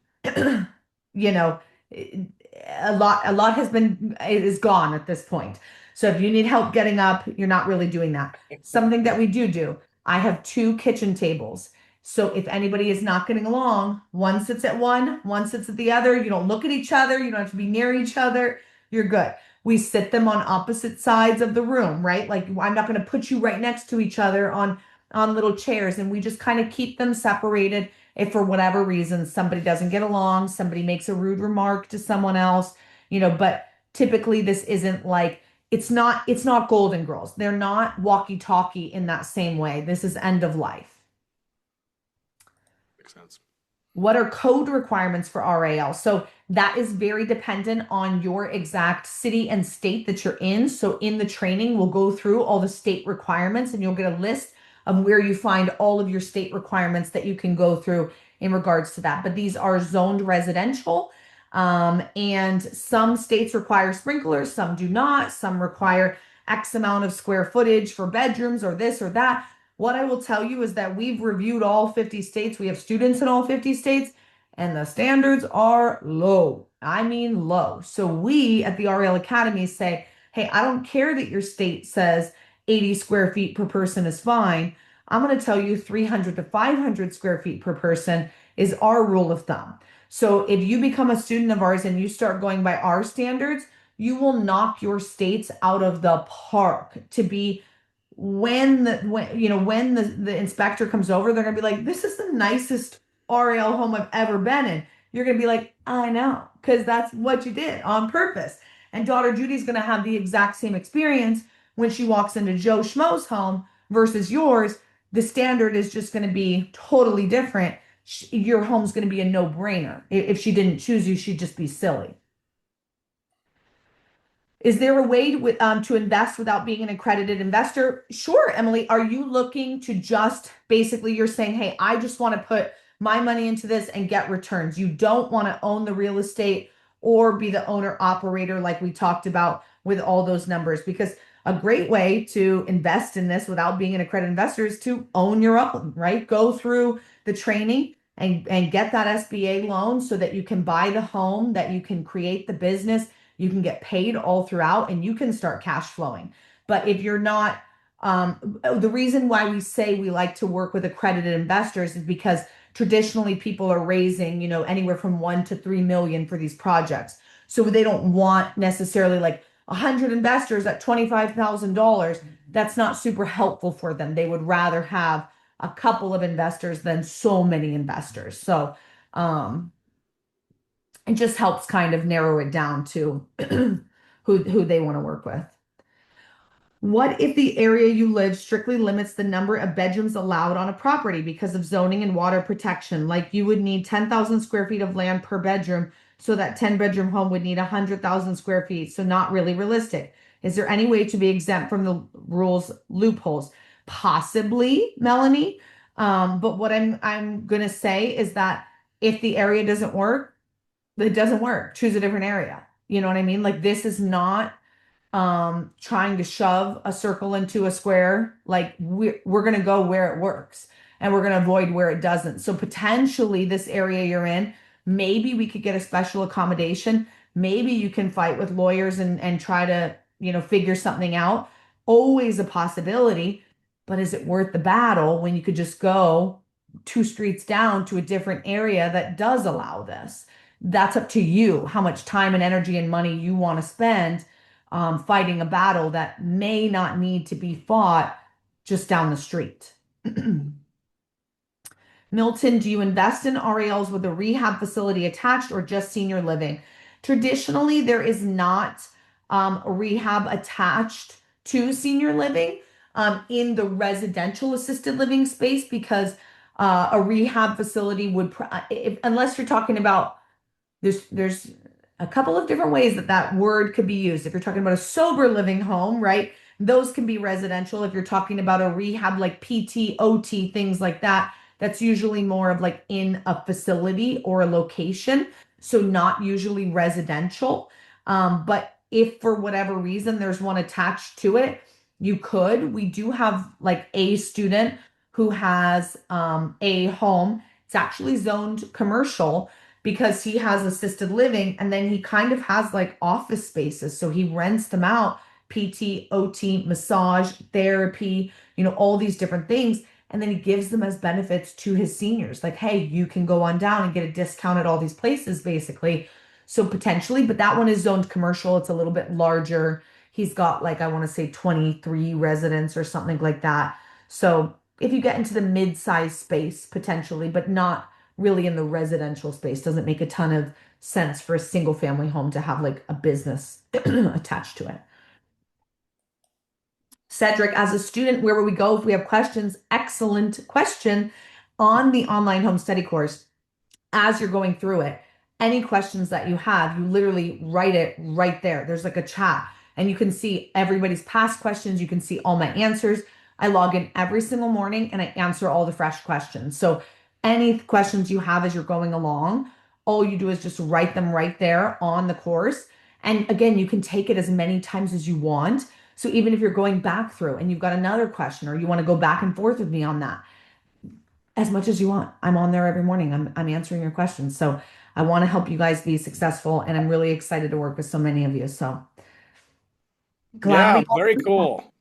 you know, a lot has been is gone at this point. So if you need help getting up, you're not really doing that. Something that we do, I have two kitchen tables. So if anybody is not getting along, one sits at one sits at the other. You don't look at each other. You don't have to be near each other. You're good. We sit them on opposite sides of the room, right? Like I'm not going to put you right next to each other on little chairs, and we just kind of keep them separated if for whatever reason somebody doesn't get along, somebody makes a rude remark to someone else, but typically this isn't like it's not Golden Girls. They're not walkie-talkie in that same way. This is end of life. Makes sense. What are code requirements for RAL? So that is very dependent on your exact city and state that you're in. So in the training, we'll go through all the state requirements and you'll get a list of where you find all of your state requirements that you can go through in regards to that. But these are zoned residential. And some states require sprinklers, some do not. Some require X amount of square footage for bedrooms or this or that. What I will tell you is that we've reviewed all 50 states. We have students in all 50 states, and the standards are low. I mean, low. So we at the RL Academy say, hey, I don't care that your state says 80 square feet per person is fine. I'm going to tell you 300 to 500 square feet per person is our rule of thumb. So if you become a student of ours and you start going by our standards, you will knock your states out of the park to be when the inspector comes over, they're gonna be like, "This is the nicest RAL home I've ever been in." You're gonna be like, "I know," because that's what you did on purpose. And daughter Judy's gonna have the exact same experience when she walks into Joe Schmo's home versus yours. The standard is just gonna be totally different. Your home's gonna be a no-brainer. If she didn't choose you, she'd just be silly. Is there a way to invest without being an accredited investor? Sure, Emily. Are you looking to just basically you're saying, hey, I just want to put my money into this and get returns. You don't want to own the real estate or be the owner operator like we talked about with all those numbers, because a great way to invest in this without being an accredited investor is to own your own, right? Go through the training and get that SBA loan so that you can buy the home, that you can create the business, you can get paid all throughout, and you can start cash flowing. But if you're not, the reason why we say we like to work with accredited investors is because traditionally people are raising, anywhere from 1 to 3 million for these projects. So they don't want necessarily like 100 investors at $25,000. That's not super helpful for them. They would rather have a couple of investors than so many investors. So, it just helps kind of narrow it down to who they want to work with. What if the area you live strictly limits the number of bedrooms allowed on a property because of zoning and water protection? Like you would need 10,000 square feet of land per bedroom, so that 10-bedroom home would need 100,000 square feet. So not really realistic. Is there any way to be exempt from the rules loopholes? Possibly, Melanie. But what I'm gonna say is that if the area doesn't work, it doesn't work. Choose a different area. You know what I mean? Like this is not trying to shove a circle into a square. Like we're going to go where it works and we're going to avoid where it doesn't. So potentially this area you're in, maybe we could get a special accommodation. Maybe you can fight with lawyers and try to, figure something out. Always a possibility, but is it worth the battle when you could just go 2 streets down to a different area that does allow this? That's up to you, how much time and energy and money you want to spend fighting a battle that may not need to be fought just down the street. Milton, do you invest in RALs with a rehab facility attached or just senior living? Traditionally, there is not a rehab attached to senior living in the residential assisted living space because a rehab facility would, unless you're talking about there's a couple of different ways that that word could be used. If you're talking about a sober living home, right? Those can be residential. If you're talking about a rehab like PT, OT, things like that, that's usually more of like in a facility or a location. So not usually residential. But if for whatever reason there's one attached to it, you could. We do have like a student who has a home. It's actually zoned commercial because he has assisted living and then he kind of has like office spaces. So he rents them out PT, OT, massage, therapy, all these different things. And then he gives them as benefits to his seniors. Like, hey, you can go on down and get a discount at all these places, basically. So potentially, but that one is zoned commercial. It's a little bit larger. He's got like, I want to say 23 residents or something like that. So if you get into the mid-size space, potentially, but not really in the residential space, doesn't make a ton of sense for a single family home to have like a business attached to it. Cedric, as a student, where would we go if we have questions? Excellent question on the online home study course. As you're going through it, any questions that you have, you literally write it right there. There's like a chat, and you can see everybody's past questions. You can see all my answers. I log in every single morning and I answer all the fresh questions. So, any questions you have as you're going along, all you do is just write them right there on the course. And again, you can take it as many times as you want. So, even if you're going back through and you've got another question or you want to go back and forth with me on that, as much as you want. I'm on there every morning. I'm answering your questions. So I want to help you guys be successful, and I'm really excited to work with so many of you. So glad Yeah, we very all. cool.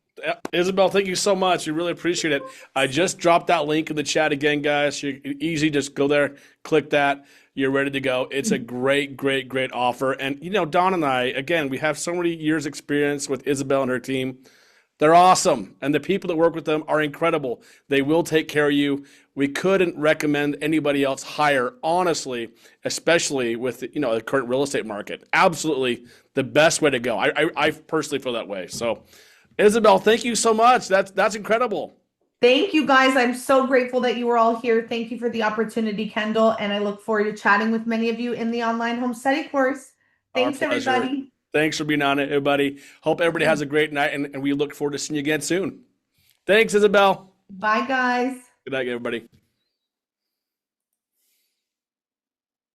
Isabel, thank you so much. We really appreciate it. I just dropped that link in the chat again, guys. You easy, just go there, click that. You're ready to go. It's a great, great, great offer. And Don and I, again, we have so many years experience with Isabel and her team. They're awesome. And the people that work with them are incredible. They will take care of you. We couldn't recommend anybody else higher, honestly, especially with the current real estate market. Absolutely the best way to go. I personally feel that way. So, Isabel, thank you so much. That's incredible. Thank you guys. I'm so grateful that you were all here. Thank you for the opportunity, Kendall. And I look forward to chatting with many of you in the online home study course. Our Thanks, pleasure. everybody. Thanks for being on it, everybody. Hope everybody has a great night, and we look forward to seeing you again soon. Thanks, Isabel. Bye, guys. Good night, everybody.